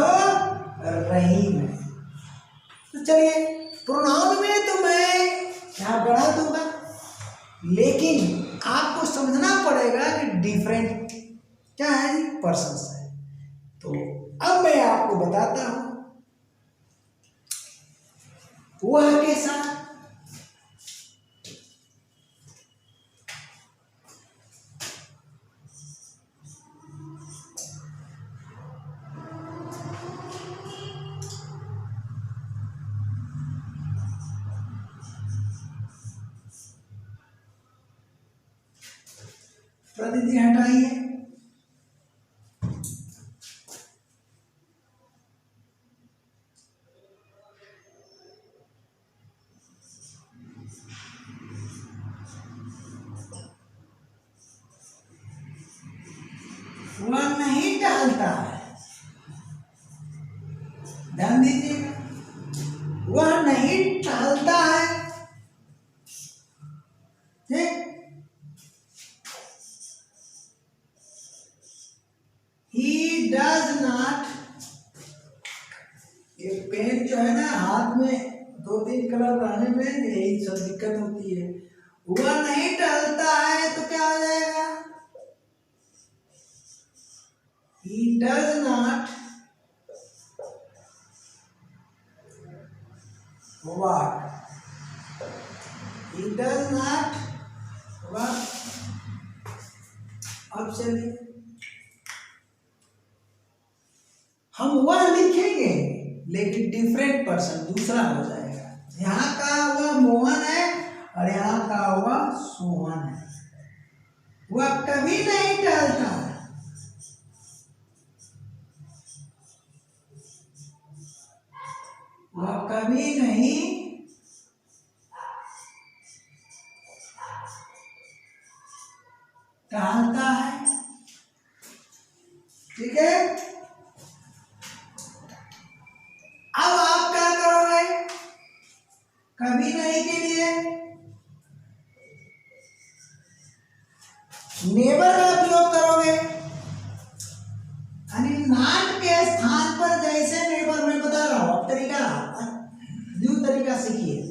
Speaker 1: रहीम है। तो चलिए, प्रोनाउन में तो मैं यहाँ बढ़ा दूंगा, लेकिन आपको समझना पड़ेगा कि डिफरेंट क्या है, पर्सन्स है। तो अब मैं आपको बताता हूं वह के साथ प्रतिनिधि हटाइए। वह नहीं टहलता है, ध्यान दीजिएगा, वह नहीं टहलता है, ठीक। He does not, ये पेन जो है ना हाथ में 2-3 कलर रहने में यही सब दिक्कत होती है। वह नहीं टहलता है तो क्या हो जाएगा, He does not walk. He does not walk. अब चलिए हम वह लिखेंगे, लेकिन डिफरेंट पर्सन दूसरा हो जाएगा। यहाँ का वह मोहन है और यहाँ का वह सोहन है। वह कभी नहीं टहलता है, वह कभी नहीं टहलता है, ठीक है। अब आप क्या करोगे, कभी नहीं के लिए नेवर का उपयोग करोगे, यानी नॉट के स्थान पर जैसे नेवर, मैं बता रहा हूं, अब तरीका न्यू तरीका सीखिए।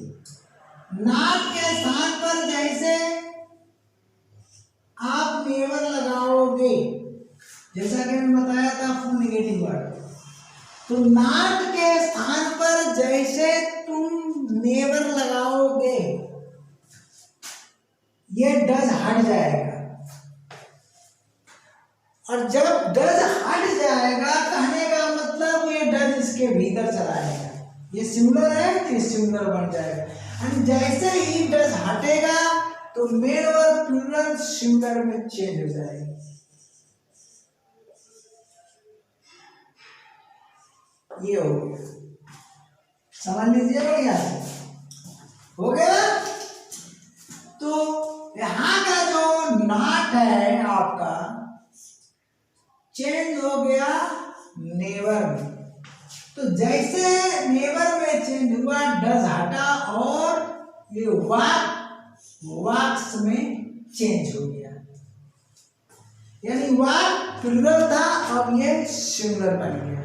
Speaker 1: नॉट के स्थान पर जैसे आप नेवर लगाओगे, जैसा कि मैंने बताया था फुल निगेटिव वर्ड, तो नॉट के स्थान पर जैसे तुम नेवर लगाओगे, ये डज हट जाएगा, और जब डज हट जाएगा कहने का मतलब ये डज इसके भीतर चला जाएगा। ये सिंगुलर है तो ये सिंगुलर बन जाएगा, और जैसे ही डज हटेगा तो मेन और प्लूरल सिंगुलर में चेंज हो जाएगा। ये हो गया, समझ लीजिए बढ़िया से, हो गया। तो यहां का जो नॉट है आपका चेंज हो गया नेवर में, तो जैसे नेवर में चेंज हुआ डज हटा और ये वाक वॉक्स में चेंज हो गया, यानी वॉक प्लूरल था, अब ये सिंगुलर बन गया।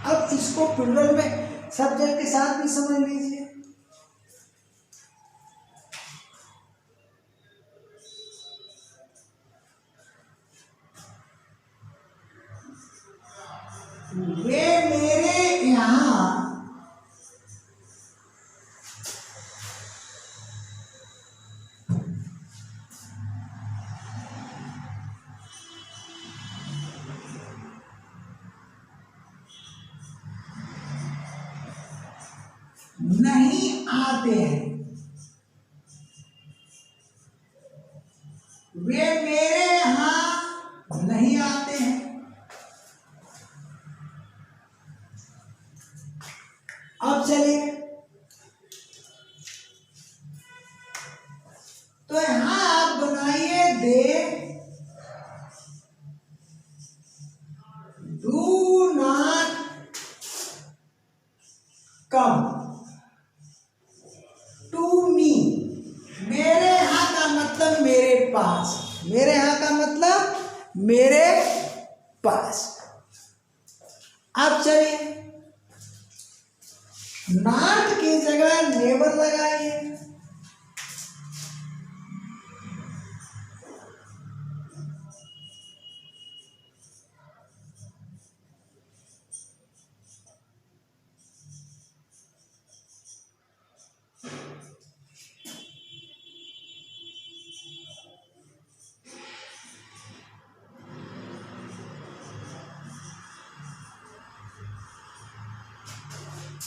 Speaker 1: अब इसको प्लूरल में सब्जेक्ट के साथ भी समझ लीजिए। वे मेरे यहाँ नहीं आते हैं, वे मेरे यहाँ नहीं आते हैं। अब चलिए, तो यहां आप बनाइए they do not come to me. मेरे यहाँ का मतलब मेरे पास, मेरे यहाँ का मतलब मेरे पास। अब चलिए, नॉट की जगह नेवर लगाइए।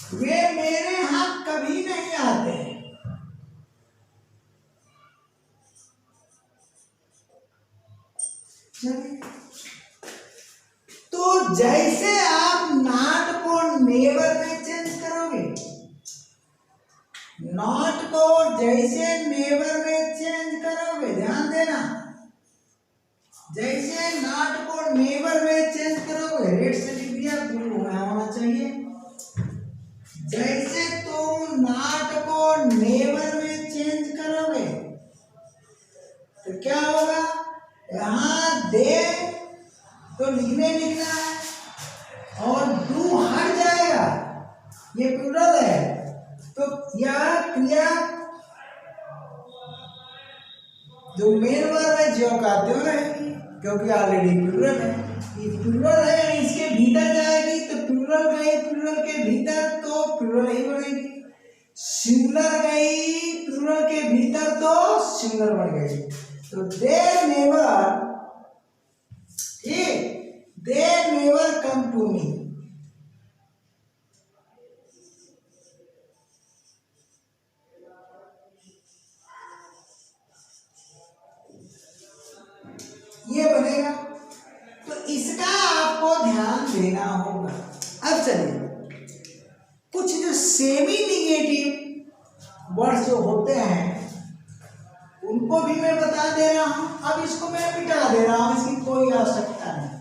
Speaker 1: वे मेरे यहाँ कभी नहीं आते हैं। तो जैसे आप नॉट को नेवर में चेंज करोगे, नॉट को जैसे नेवर में चेंज करोगे, ध्यान देना, जैसे नॉट को नेवर में चेंज करोगे, रेड से लिख दिया, ब्लू होना चाहिए। जैसे तुम नॉट को नेवर में चेंज करोगे तो क्या होगा, यहां दे तो लिखना है और डू हट जाएगा, ये प्लूरल है, तो यह क्रिया जो मेन वर्ब है जो का त्यों रहेगी, क्योंकि ऑलरेडी प्लूरल है। ये प्लूरल है, इसके भीतर जाएगी तो प्लूरल गई, प्लूरल के भीतर तो प्लूरल ही बनेगी। सिंगुलर गई प्लूरल के भीतर तो सिंगुलर बन गई। तो दे नेवर, ठीक, दे नेवर कम टू मी। ये बनेगा, तो इसका आपको ध्यान देना होगा। अब चलिए, कुछ जो सेमी निगेटिव वर्ड्स जो होते हैं उनको भी मैं बता दे रहा हूं। अब इसको मैं मिटा दे रहा हूं, इसकी कोई आवश्यकता नहीं।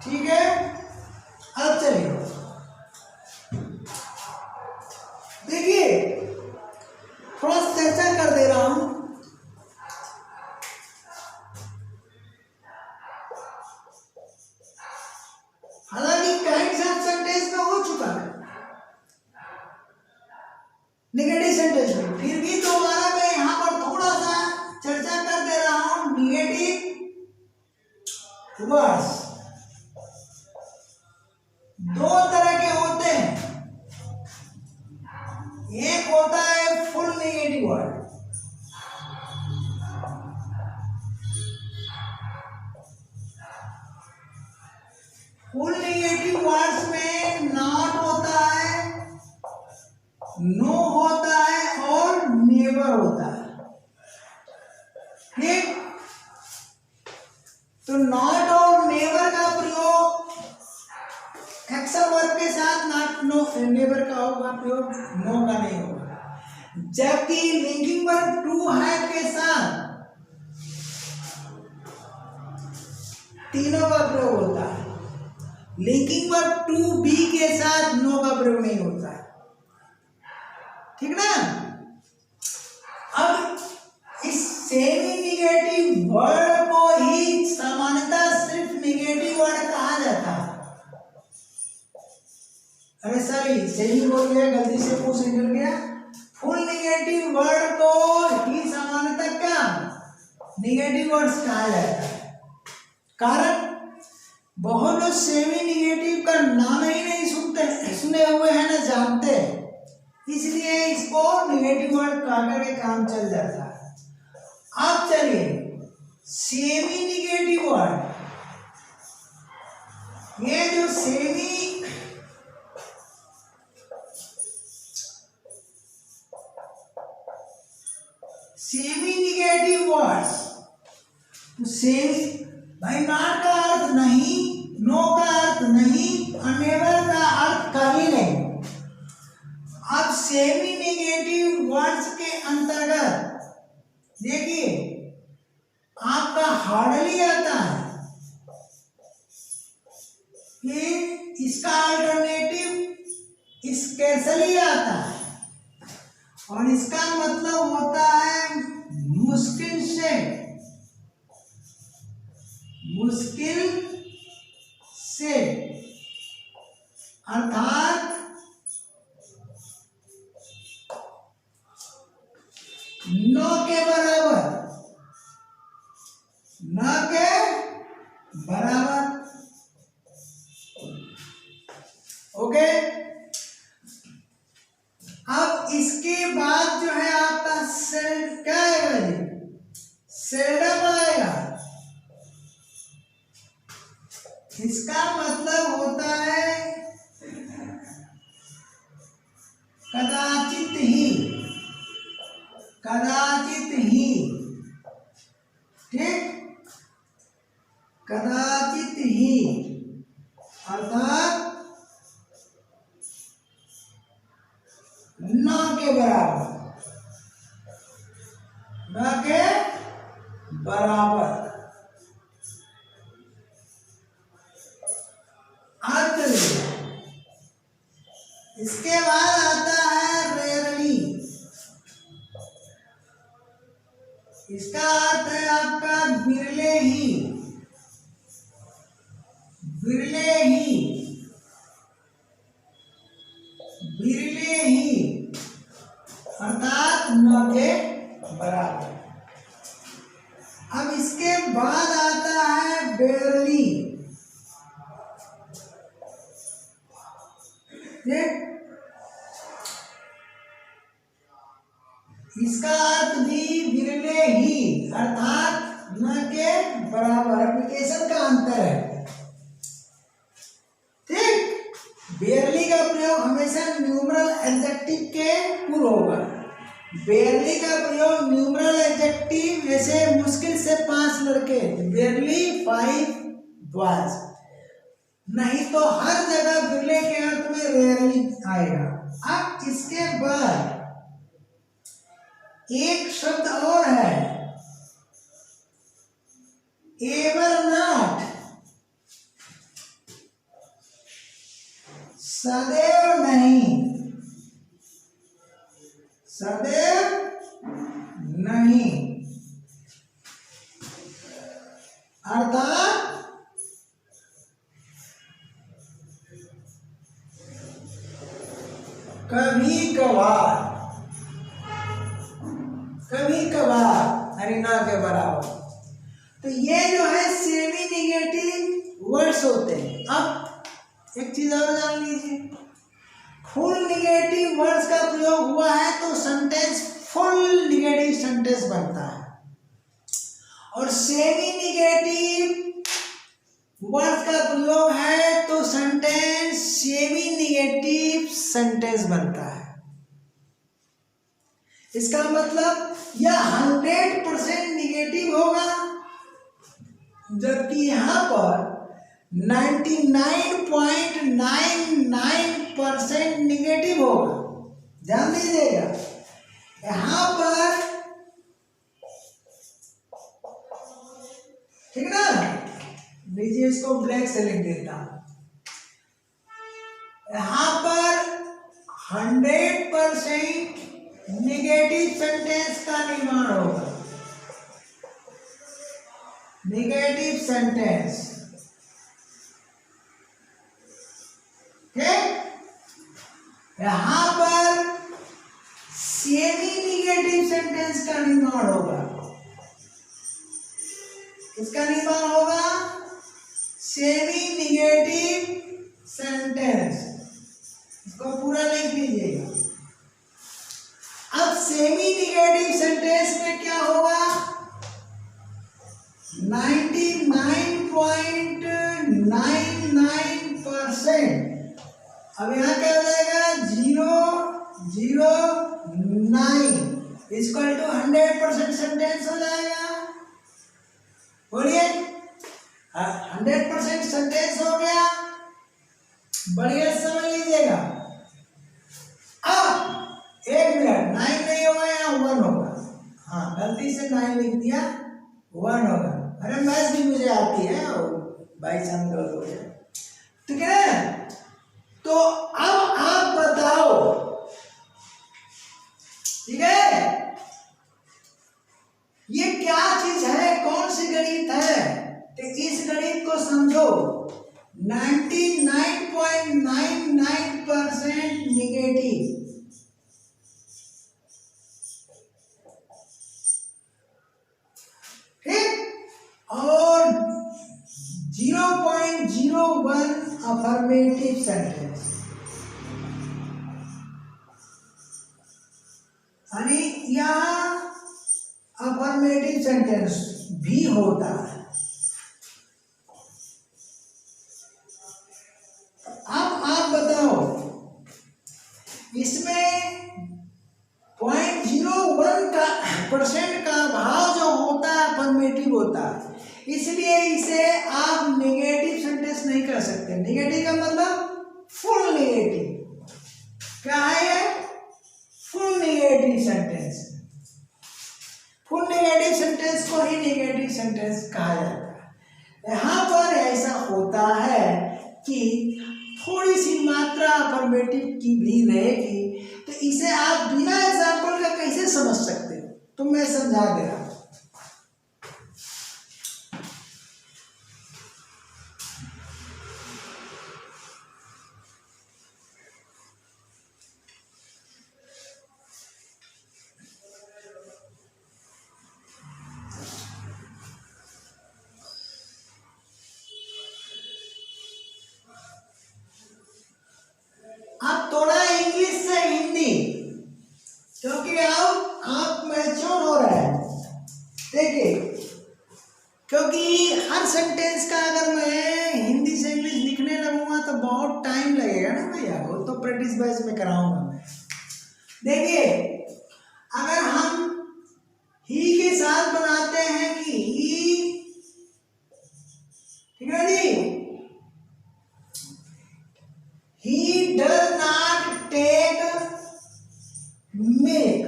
Speaker 1: ठीक है, अब चलिए देखिए, थोड़ा चर्चा कर दे रहा हूं। हालांकि काइंड ऑफ सेंटेंस में हो चुका है, नेगेटिव सेंटेंस में, फिर भी दोबारा मैं यहां पर थोड़ा सा चर्चा कर दे रहा हूं। नेगेटिव वर्ड्स दो तरह के होते हैं, एक होता है full negative word, full negative words में नॉट होता है, नो होता है और नेवर होता है। ठीक, तो नॉट और नेवर का प्रयोग एक्शन वर्ब के साथ, नॉट नो नेवर का होगा प्रयोग, नो का नहीं होगा। जबकि लिंकिंग वर्ब टू है के साथ तीनों का प्रयोग होता है। लिंकिंग वर्ब टू बी के साथ नो का प्रयोग नहीं होता है। ठीक ना। अब इस सेमी निगेटिव वर्ड को ही सामान्यतः सिर्फ निगेटिव वर्ड कहा जाता है। अरे सॉरी, सेमी बोल गया, गलती से पूछ निकल गया। फुल निगेटिव वर्ड को ही सामान्यतः क्या निगेटिव वर्ड्स कहा जाता है। कारण बहुत लोग सेमी निगेटिव का नाम ही नहीं सुने हुए हैं ना जानते, इसलिए इसको निगेटिव वर्ड कहकर के काम चल जाता है। अब चलिए सेमी निगेटिव वर्ड, ये जो सेमी निगेटिव वर्ड्स, सेमी भाई नॉट का अर्थ नहीं, नो का अर्थ नहीं और नेवर का अर्थ कभी नहीं। अब सेमी नेगेटिव वर्ड्स के अंतर्गत देखिए आपका हार्डली आता है कि इसका अल्टरनेटिव स्केर्सली आता है और इसका मतलब होता है मुश्किल से, मुश्किल से, अर्थात न के बराबर, न के बराबर। ओके, अब इसके बाद जो है आपका सेल क्या आएगा, सेल्डम आएगा। इसका मतलब होता है कदाचित ही, कदाचित ही। ठीक, कदाचित ही अर्थात न के बराबर, न के बराबर। इसके बाद आता है रेयरली, इसका अर्थ है आपका बिरले ही, बिरले ही, बिरले ही अर्थात न के बराबर। अब इसके बाद आता है बेरली। इसका अर्थ भी बिरले ही अर्थात न के बराबर। एप्लीकेशन का अंतर है। ठीक, बेयरली का प्रयोग हमेशा न्यूमरल एडजेक्टिव के पूर्व होगा। बेयरली का प्रयोग न्यूमरल एडजेक्टिव, जैसे मुश्किल से 5 लड़के, बेयरली 5 बॉयज, नहीं तो हर जगह बिरले के अर्थ में रेयरली आएगा। अब इसके बाद एक शब्द और है, एवर नॉट, सदैव नहीं, सदैव नहीं अर्थात कभी कभार, कभी कभार हरिना के बराबर। तो ये जो है सेमी निगेटिव वर्ड्स होते हैं। अब एक चीज और जान लीजिए, फुल निगेटिव वर्ड्स का प्रयोग हुआ है तो सेंटेंस फुल निगेटिव सेंटेंस बनता है, और सेमी निगेटिव वर्ड्स का प्रयोग है तो सेंटेंस सेमी निगेटिव सेंटेंस बनता है। इसका मतलब यह 100% निगेटिव होगा, जबकि यहां पर 99.99% निगेटिव होगा। ध्यान दीजिएगा, यहां पर ठीक ना, लीजिए इसको ब्लैक से लिख देता हूं। यहां पर 100% निगेटिव सेंटेंस का निर्माण होगा। निगेटिव सेंटेंस, ठीक। यहां पर सेमी निगेटिव सेंटेंस का निर्माण होगा। इसका निर्माण होगा सेमी निगेटिव सेंटेंस। इसको पूरा लिख लीजिएगा। अब सेमी निगेटिव सेंटेंस में क्या होगा, 99.99%। अब यहाँ क्या हो जाएगा, 009 इक्वल टू 100% सेंटेंस हो जाएगा। बोलिए, 100% सेंटेंस हो गया। बढ़िया समझ लीजिएगा। अब 1 मिनट, 9 नहीं होगा, यहाँ 1 होगा। हाँ, गलती से 9 लिख दिया, 1 होगा। अरे मैथ्स भी मुझे आती है और बाई चांस गलत हो जाए, ठीक है। तो अब आप बताओ, ठीक है, ये क्या चीज है, कौन सी गणित है? तो इस गणित को समझो। 99.99% निगेटिव, ठीक, और 0.01 अफर्मेटिव सेंटेंस, यानी यहाँ अफर्मेटिव सेंटेंस भी होता है। अब आप बताओ, इसमें 0.01% का भाव जो होता है अफर्मेटिव होता है, इसलिए इसे आप नेगेटिव सेंटेंस नहीं कर सकते। नेगेटिव का मतलब फुल नेगेटिव। क्या है ये? Full negative sentence. Full negative sentence को ही नेगेटिव सेंटेंस कहा जाता है। यहाँ पर ऐसा होता है कि थोड़ी सी मात्रा अफर्मेटिव की भी रहेगी, तो इसे आप बिना एग्जाम्पल का कैसे समझ सकते हो? तो मैं समझा दे रहा हूं। अब थोड़ा इंग्लिश से हिंदी, क्योंकि अब आप मैच्योर हो रहे हैं। देखिए, क्योंकि हर सेंटेंस का अगर मैं हिंदी से इंग्लिश लिखने लगूंगा तो बहुत टाइम लगेगा ना भैया, वो तो प्रैक्टिस बेस में कराऊंगा मैं। देखिए, अगर हम ही के साथ बनाते हैं कि ही, ठीक है जी, he does not take milk।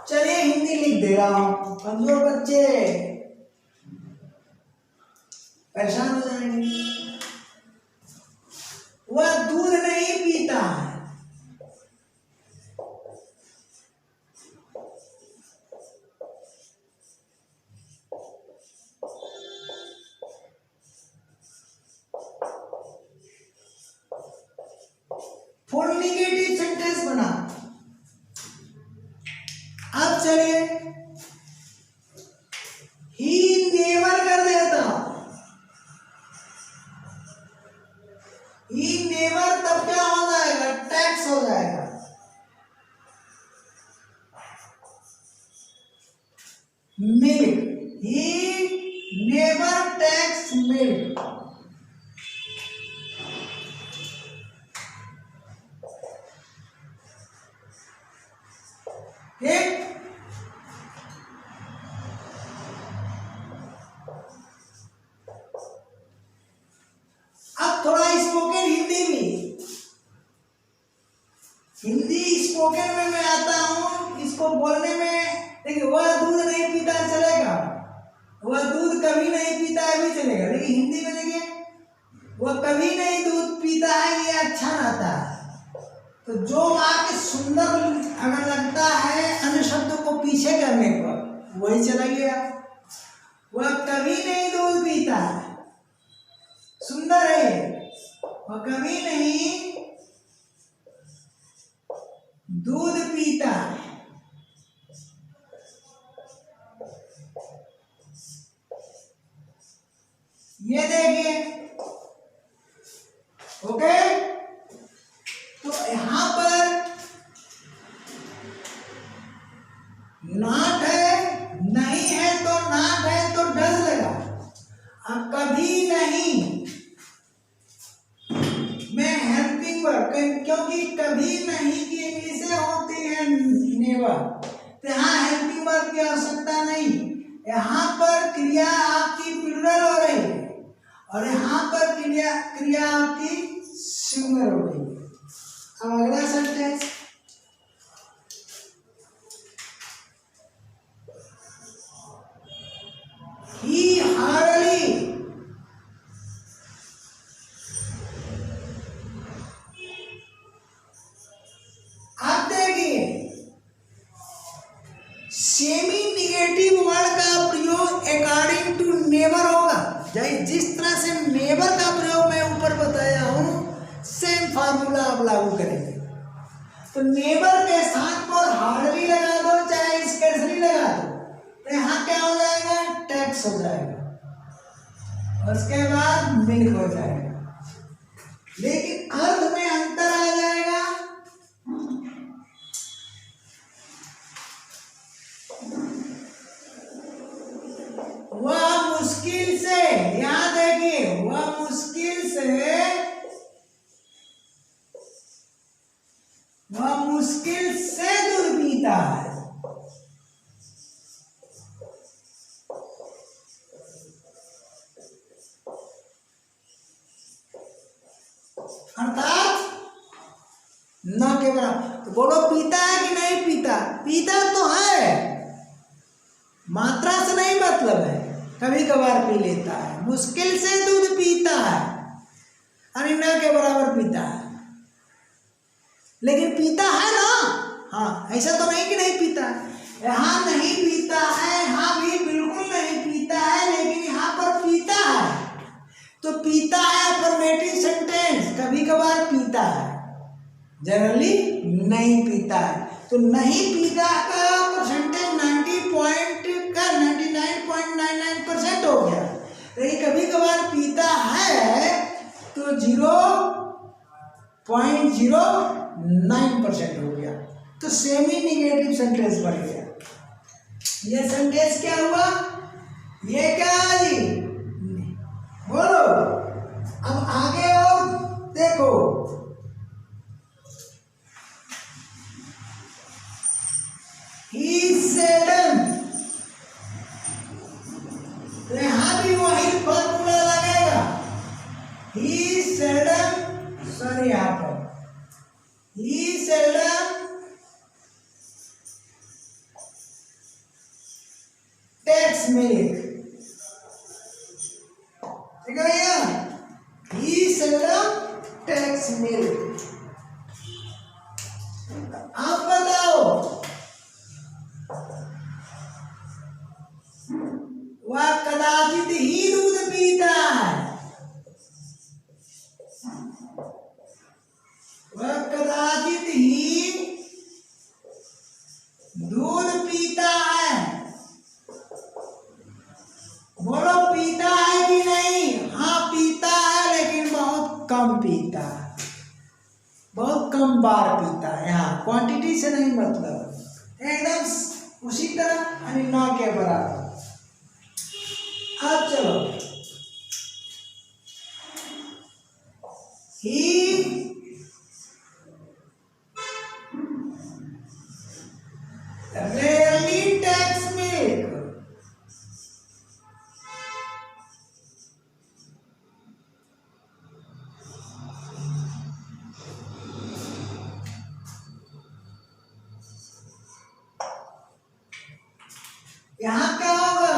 Speaker 1: चलिए हिंदी लिख दे रहा हूं, कमजोर बच्चे परेशान हो जाएंगे। वह दूध नहीं पीता है। फुल नेगेटिव सेंटेंस बना। अब चलिए ही नेवर कर देता हूं। ही नेवर तब क्या हो जाएगा, टैक्स हो जाएगा। Milk, he never takes milk. ठीक, अब थोड़ा स्पोकन हिंदी भी, हिंदी स्पोकन में मैं आता हूं, इसको बोलने में देखिए, वह दूध नहीं पीता चलेगा, वह दूध कभी नहीं पीता है भी चलेगा, लेकिन हिंदी में देखिए, वह कभी नहीं दूध पीता है, ये अच्छा रहता है। तो जो वाक्य सुंदर अगर लगता है अन्य शब्दों को पीछे करने पर, वही चला गया। वह कभी नहीं दूध पीता है, सुंदर है, वह कभी नहीं दूध पीता है। ये देखिए, ओके। तो यहां पर नॉट है, नहीं है तो नॉट है तो डज लगा। अब कभी नहीं में हेल्पिंग वर्ब, क्योंकि कभी नहीं की इंग्लिश होती है नेवर, तो यहाँ हेल्पिंग वर्ब की आवश्यकता नहीं। यहाँ पर क्रिया आपकी प्लूरल हो रही है और यहाँ पर क्रिया आपकी सिंगुलर हो रही है। अब अगला सेंटेंस, he hardly, आप देखिए सेमी निगेटिव वर्ड का प्रयोग अकॉर्डिंग टू नेवर होगा। जिस तरह से नेवर का प्रयोग मैं ऊपर बताया हूं, सेम फार्मूला आप लागू करेंगे। तो नेवर के साथ पर हार्डली लगा दो, चाहे स्कैर्सली लगा दो, तो यहाँ क्या हो जाएगा, टैक्स हो जाएगा, और उसके बाद मिल्क हो जाएगा, लेकिन अर्थ में अंतर आ जाएगा। वह मुश्किल से, याद देखिए, वह मुश्किल से दूध पीता है। अर्थात न के बराबर। तो बोलो पीता है कि नहीं पीता? पीता तो है, मात्रा से नहीं मतलब है, कभी कभार पी लेता है, मुश्किल से दूध पीता है, अरे न के बराबर पीता है, लेकिन पीता है ना। हाँ, ऐसा तो नहीं कि नहीं पीता है, यहाँ नहीं पीता है, यहाँ भी बिल्कुल नहीं पीता है, लेकिन यहाँ पर पीता है। तो पीता है अफर्मेटिव सेंटेंस, कभी कभार पीता है, जनरली नहीं पीता है। तो नहीं पीता का परसेंटेज 99.99% हो गया, लेकिन कभी कभार पीता है तो 0.09% हो गया। तो सेमी निगेटिव सेंटेंस बन गया। ये सेंटेंस क्या हुआ, ये क्या है जी, बोलो। अब आगे और देखो, he seldom, तो यहां भी वही फॉर्मूला लगेगा। he seldom, सॉरी यहां पर he seldom takes milk, ठीक है भैया, he seldom takes milk। आप बताओ, वह कदाचित ही दूध पीता है, वह कदाचित ही दूध पीता है। बोलो पीता है कि नहीं? हाँ पीता है, लेकिन बहुत कम पीता है, बहुत कम बार पीता है। यहाँ क्वांटिटी से नहीं मतलब, एकदम उसी तरह यानी ना के बराबर। अब यहाँ क्या होगा,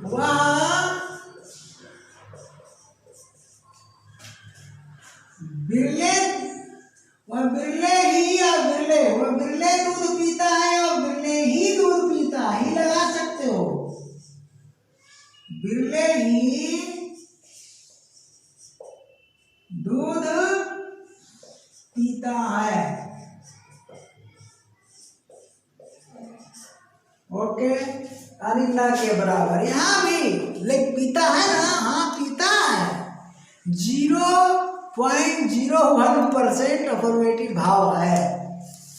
Speaker 1: वह बिरले, वह बिरले ही या बिरले, वह बिरले दूध पीता है और बिरले ही दूध पीता, ही लगा सकते हो, बिरले ही दूध पीता है। ओके, अनिला के बराबर यहाँ भी लेकिन पीता है ना, हाँ पीता है। 0.01% अफर्मेटिव भाव है।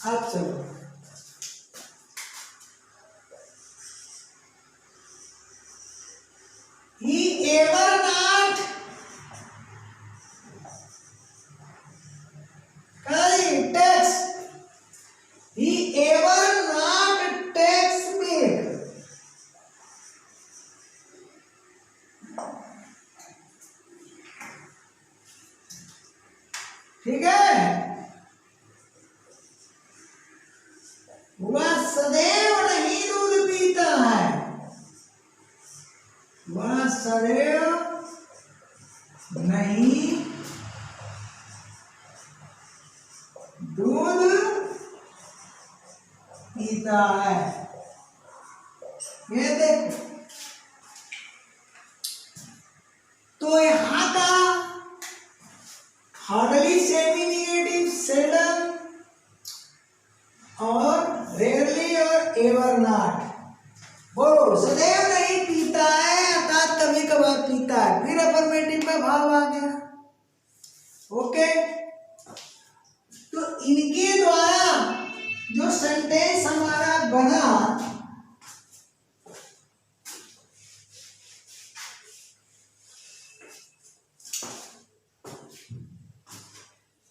Speaker 1: अब चलो he ever not takes, he ever not takes milk, ठीक है, वह सदैव नहीं दूध पीता है, वह सदैव नहीं दूध पीता है। ये देखो, तो यहां का हार्डली, सेमी निगेटिव, सेल्डम और रेयरली और एवर नॉट, बोलो सदैव नहीं पीता है अर्थात कभी कभार पीता है, फिर अफर्मेटिव में भाव आ गया। ओके, तो इनके द्वारा जो सेंटेंस हमारा बना,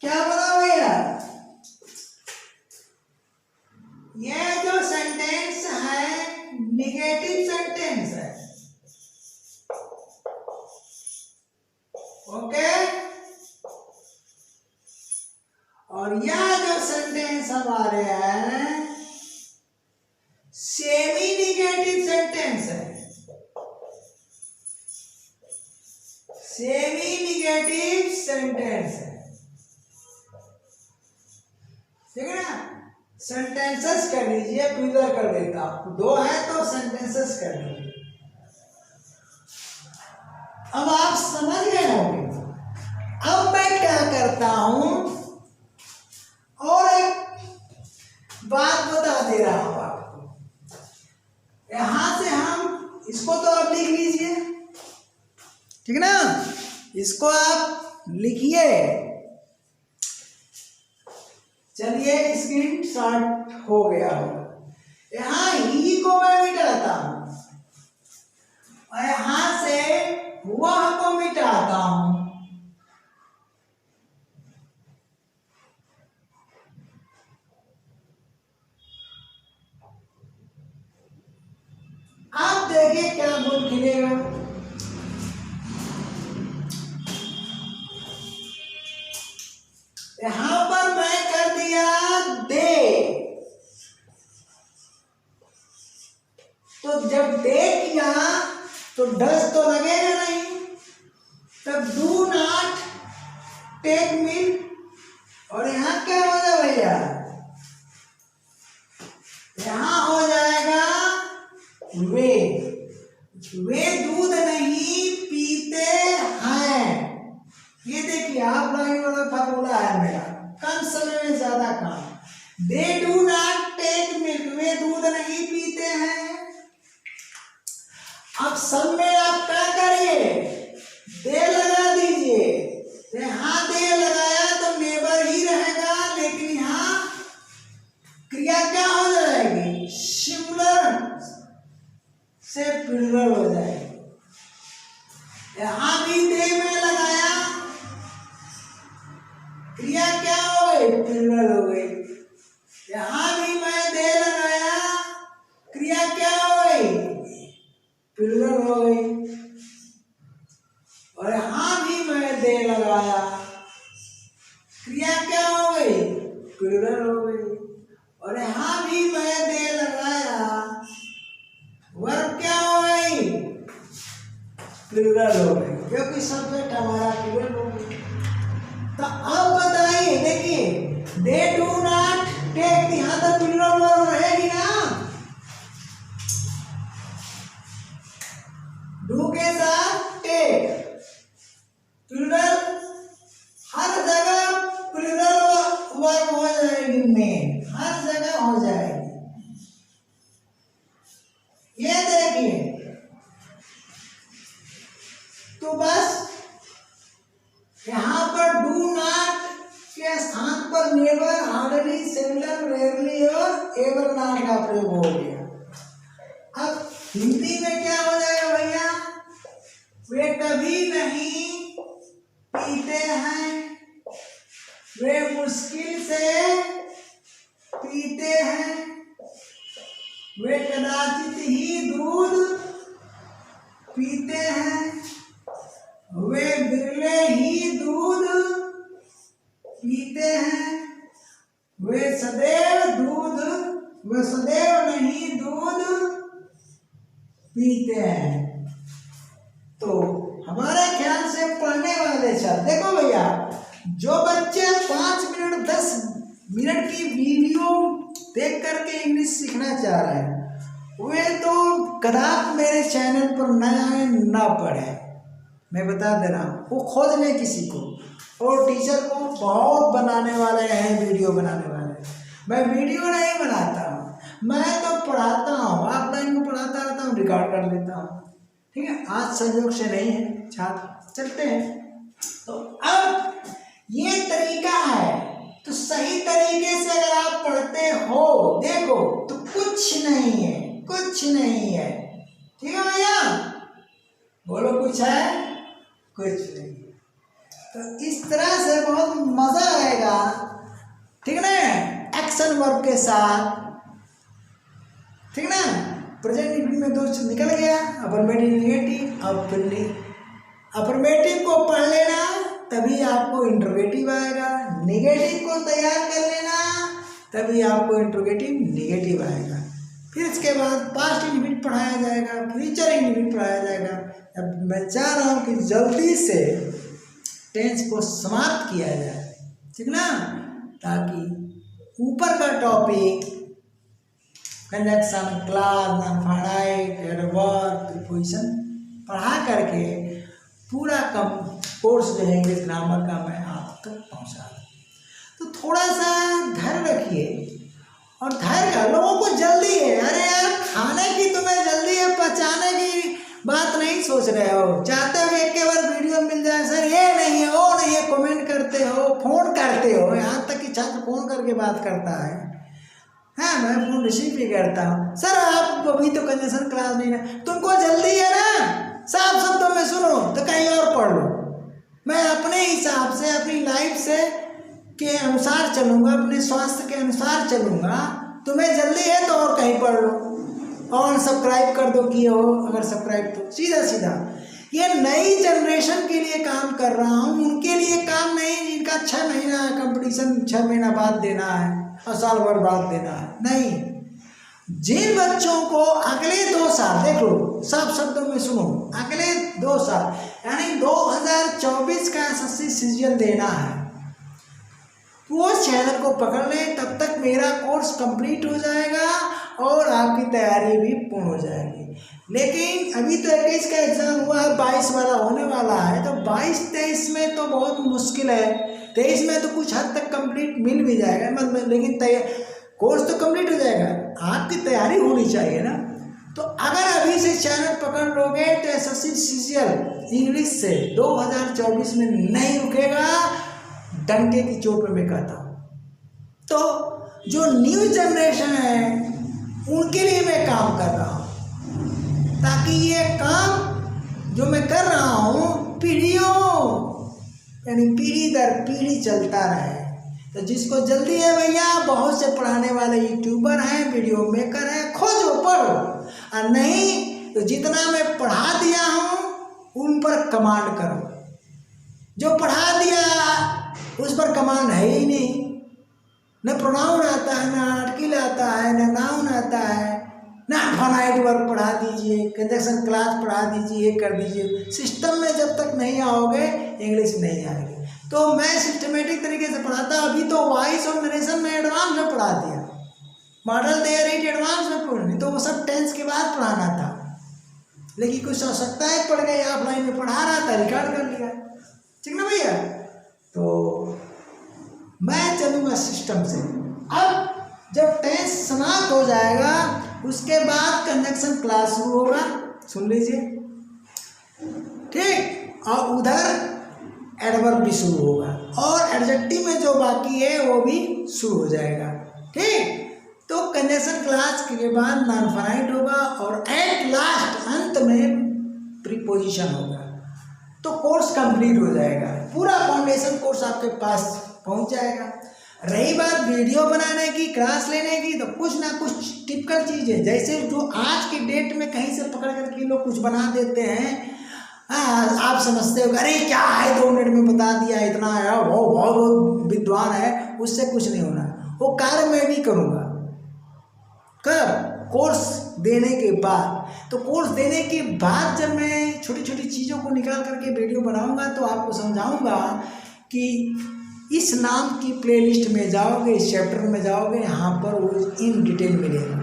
Speaker 1: क्या बना भैया, ये जो सेंटेंस है निगेटिव सेंटेंस है। ओके, और यह जो सेंटेंस हमारे हैं सेमी निगेटिव सेंटेंस है, सेमी निगेटिव सेंटेंस है, ठीक है ना। सेंटेंसेस कर लीजिए, प्लूरल कर देता हूं, दो है तो सेंटेंसेस कर लीजिए। अब आप समझ गए होंगे। अब मैं क्या करता हूं और एक बात बता दे रहा हूं आपको, यहां से हम इसको तो आप लिख लीजिए, ठीक ना, इसको आप लिखिए। चलिए स्क्रीन शॉट हो गया होगा। यहां ही को मैं मिटाता हूं और यहां से वह को मिटाता हूं। आप देखिए क्या गुण खिलेगा। यहां पर मैं कर दिया दे, तो जब दे किया तो डस तो लगेगा नहीं, तब डू नॉट टेक मिल्क, और यहां क्या होगा भैया, यहां हो जाएगा वे दूध नहीं पीते हैं। ये देखिए हाफ लाइन वाला फार्मूला है मेरा, कम समय में ज्यादा काम। They do not take milk, वे दूध नहीं पीते हैं। अब सब में आप क्या करिए, दे लगा दीजिए, यहां दे लगाया तो नेबर ही रहेगा, लेकिन यहां क्रिया क्या हो जाएगी, सिमिलर से प्लूरल हो जाएगी। यहां भी दे में लगाया, क्रिया क्या हो गई, प्लूरल हो गई। यहां भी मैं दे लगाया, क्रिया क्या हो गई, प्लूरल हो गई। और यहां भी मैं दे लगाया, क्रिया क्या हो गई, प्लूरल हो गई। और प्लूरल हो गए, क्योंकि सब्जेक्ट हमारा प्लूरल हो गया। तो अब बताइए, देखिए दे डू नॉट टेक, यहाँ तक प्लूरल वर्ब रहेगी ना, डू के साथ टेक, प्लूरल हर जगह प्लूरल वर्ब हो जाएगी, मेन हर जगह हो जाएगी। ये देखिए, तो बस यहाँ पर डू नॉट के स्थान पर नेवर, हार्डली, सेल्डम, रेयरली और एवर नॉट का प्रयोग हो गया। अब हिंदी में क्या हो जाएगा भैया, वे कभी नहीं पीते हैं, वे मुश्किल से पीते हैं, वे कदाचित ही दूध पीते हैं, वे बिरले ही दूध पीते हैं, वे सदैव नहीं दूध पीते हैं। तो हमारे ख्याल से पढ़ने वाले शब्द देखो भैया, जो बच्चे 5 मिनट 10 मिनट की वीडियो देख करके इंग्लिश सीखना चाह रहे हैं, वे तो कदाप मेरे चैनल पर न आए न पढ़े। मैं बता दे रहा हूँ, वो खोज ले किसी को, और टीचर को बहुत बनाने वाले हैं, वीडियो बनाने वाले। मैं वीडियो नहीं बनाता हूँ, मैं तो पढ़ाता हूँ, ऑफलाइन को पढ़ाता रहता हूँ, रिकॉर्ड कर लेता हूँ। ठीक है, आज संयोग से नहीं है छात्र, चलते हैं। तो अब ये तरीका है, तो सही तरीके से अगर आप पढ़ते हो, देखो तो कुछ नहीं है, कुछ नहीं है। ठीक है भैया, बोलो कुछ है? कुछ नहीं। तो इस तरह से बहुत मजा आएगा, ठीक ना, एक्शन वर्ब के साथ, ठीक ना। प्रेजेंट इंडिफिनिट में 2 निकल गया, अफर्मेटिव, नेगेटिव। अफर्मेटिव को पढ़ लेना, तभी आपको इंट्रोगेटिव आएगा। नेगेटिव को तैयार कर लेना, तभी आपको इंट्रोगेटिव नेगेटिव आएगा। फिर इसके बाद पास्ट इंडिफिनिट पढ़ाया जाएगा, फ्यूचर इंडिफिनिट पढ़ाया जाएगा। अब मैं चाह रहा हूँ कि जल्दी से टेंस को समाप्त किया जाए, ठीक ना, ताकि ऊपर का topic conjunction, class, noun, finite, adverb, preposition पढ़ा करके पूरा कोर्स जो है इंग्लिश ग्रामर का मैं आप तक पहुँचा दूँ। तो थोड़ा सा धैर्य रखिए, और धैर्य का, लोगों को जल्दी है, अरे यार खाने की तुम्हें जल्दी है, पचाने की बात नहीं सोच रहे हो, चाहते हो एक के बार वीडियो मिल जाए, सर ये नहीं है, वो नहीं है, कमेंट करते हो, फोन करते हो, यहाँ तक कि छात्र फोन करके बात करता है। हाँ, मैं फोन रिसीव भी करता हूँ, सर आप अभी तो कंजक्शन क्लास नहीं है, तुमको जल्दी है ना, साफ शब्दों में सुनो तो कहीं और पढ़ लो। मैं अपने हिसाब से, अपनी लाइफ से के अनुसार चलूँगा, अपने स्वास्थ्य के अनुसार चलूँगा। तुम्हें जल्दी है तो और कहीं पढ़ लो, और सब्सक्राइब कर दो, किए हो अगर सब्सक्राइब तो सीधा सीधा। ये नई जनरेशन के लिए काम कर रहा हूँ, उनके लिए काम नहीं जिनका 6 महीना कंपटीशन 6 महीना बाद देना है और साल भर बाद देना है, नहीं। जिन बच्चों को अगले 2 साल, देख लो साफ शब्दों में सुनो, अगले 2 साल यानी 2024 का एसएससी सीजन देना है, वो चैनल को पकड़ लें, तब तक मेरा कोर्स कंप्लीट हो जाएगा और आपकी तैयारी भी पूर्ण हो जाएगी। लेकिन अभी तो 21 का एग्ज़ाम हुआ है, 22 वाला होने वाला है, तो 22-23 में तो बहुत मुश्किल है, 23 में तो कुछ हद तक कंप्लीट मिल भी जाएगा, मतलब लेकिन कोर्स तो कंप्लीट हो जाएगा, आपकी तैयारी होनी चाहिए ना। तो अगर अभी से चैनल पकड़ लोगे तो एसएससी सीजीएल इंग्लिश से 2024 में नहीं रुकेगा, डंके की चोट पे मैं कहता हूँ। तो जो न्यू जनरेशन है उनके लिए मैं काम कर रहा हूँ, ताकि ये काम जो मैं कर रहा हूँ पीढ़ियों यानी पीढ़ी दर पीढ़ी चलता रहे। तो जिसको जल्दी है भैया, बहुत से पढ़ाने वाले यूट्यूबर हैं, वीडियो मेकर हैं, खोजो पढ़ो, और नहीं तो जितना मैं पढ़ा दिया हूँ उन पर कमांड करो। जो पढ़ा दिया उस पर कमांड है ही नहीं, न प्रोनाउन आता है, न आर्टिकल आता है, न नाउन आता है, इनफाइनाइट वर्ब पढ़ा दीजिए, कंजक्शन क्लास पढ़ा दीजिए, ये कर दीजिए। सिस्टम में जब तक नहीं आओगे इंग्लिश नहीं आएगी। तो मैं सिस्टमेटिक तरीके से पढ़ाता। अभी तो वॉइस और नरेशन में एडवांस में पढ़ा दिया, मॉडल दे रही एडवांस में पढ़नी, तो वो सब टेंस के बाद पढ़ाना था। लेकिन कुछ आवश्यकता है पढ़ गए, ऑफलाइन में पढ़ा रहा था, रिकॉर्ड कर लिया, ठीक ना भैया। तो मैं चलूँगा सिस्टम से। अब जब टेंस समाप्त हो जाएगा उसके बाद कंजक्शन क्लास शुरू होगा, सुन लीजिए, ठीक। और उधर एडवर्ब भी शुरू होगा और एडजेक्टिव में जो बाकी है वो भी शुरू हो जाएगा, ठीक। तो कंजक्शन क्लास के बाद नॉन फाइनाइट होगा और एट लास्ट अंत में प्रीपोजिशन होगा। तो कोर्स कंप्लीट हो जाएगा, पूरा फाउंडेशन कोर्स आपके पास पहुंच जाएगा। रही बात वीडियो बनाने की, क्लास लेने की, तो कुछ ना कुछ टिपिकल चीज़ें, जैसे जो आज की डेट में कहीं से पकड़ करके लोग कुछ बना देते हैं, आप समझते हो अरे क्या है 2 मिनट में बता दिया, इतना है, वो बहुत विद्वान है, उससे कुछ नहीं होना। वो कार्य मैं भी करूँगा कब, कोर्स देने के बाद। तो कोर्स देने के बाद जब मैं छोटी छोटी चीज़ों को निकाल करके वीडियो बनाऊंगा तो आपको समझाऊंगा कि इस नाम की प्लेलिस्ट में जाओगे, इस चैप्टर में जाओगे, यहाँ पर वो इन डिटेल मिलेगा।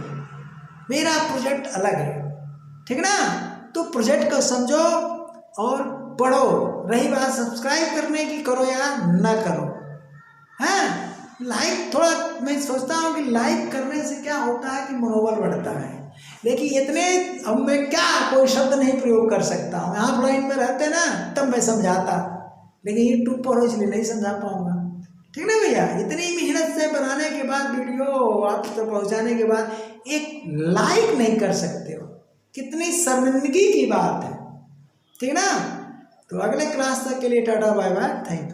Speaker 1: मेरा प्रोजेक्ट अलग है, ठीक ना। तो प्रोजेक्ट को समझो और पढ़ो। रही बात सब्सक्राइब करने की, करो या ना करो, हैं। लाइक थोड़ा मैं सोचता हूँ कि लाइक करने से क्या होता है कि मनोबल बढ़ता है, लेकिन इतने अब मैं क्या कोई शब्द नहीं प्रयोग कर सकता हूँ। ऑफलाइन में रहते ना तब मैं समझाता, लेकिन यूट्यूब पर हो इसलिए नहीं समझा पाऊँगा, ठीक ना भैया। इतनी मेहनत से बनाने के बाद, वीडियो आप तक पहुँचाने के बाद एक लाइक नहीं कर सकते हो, कितनी शर्मिंदगी की बात है, ठीक ना। तो अगले क्लास तक के लिए tata bye bye, thank you.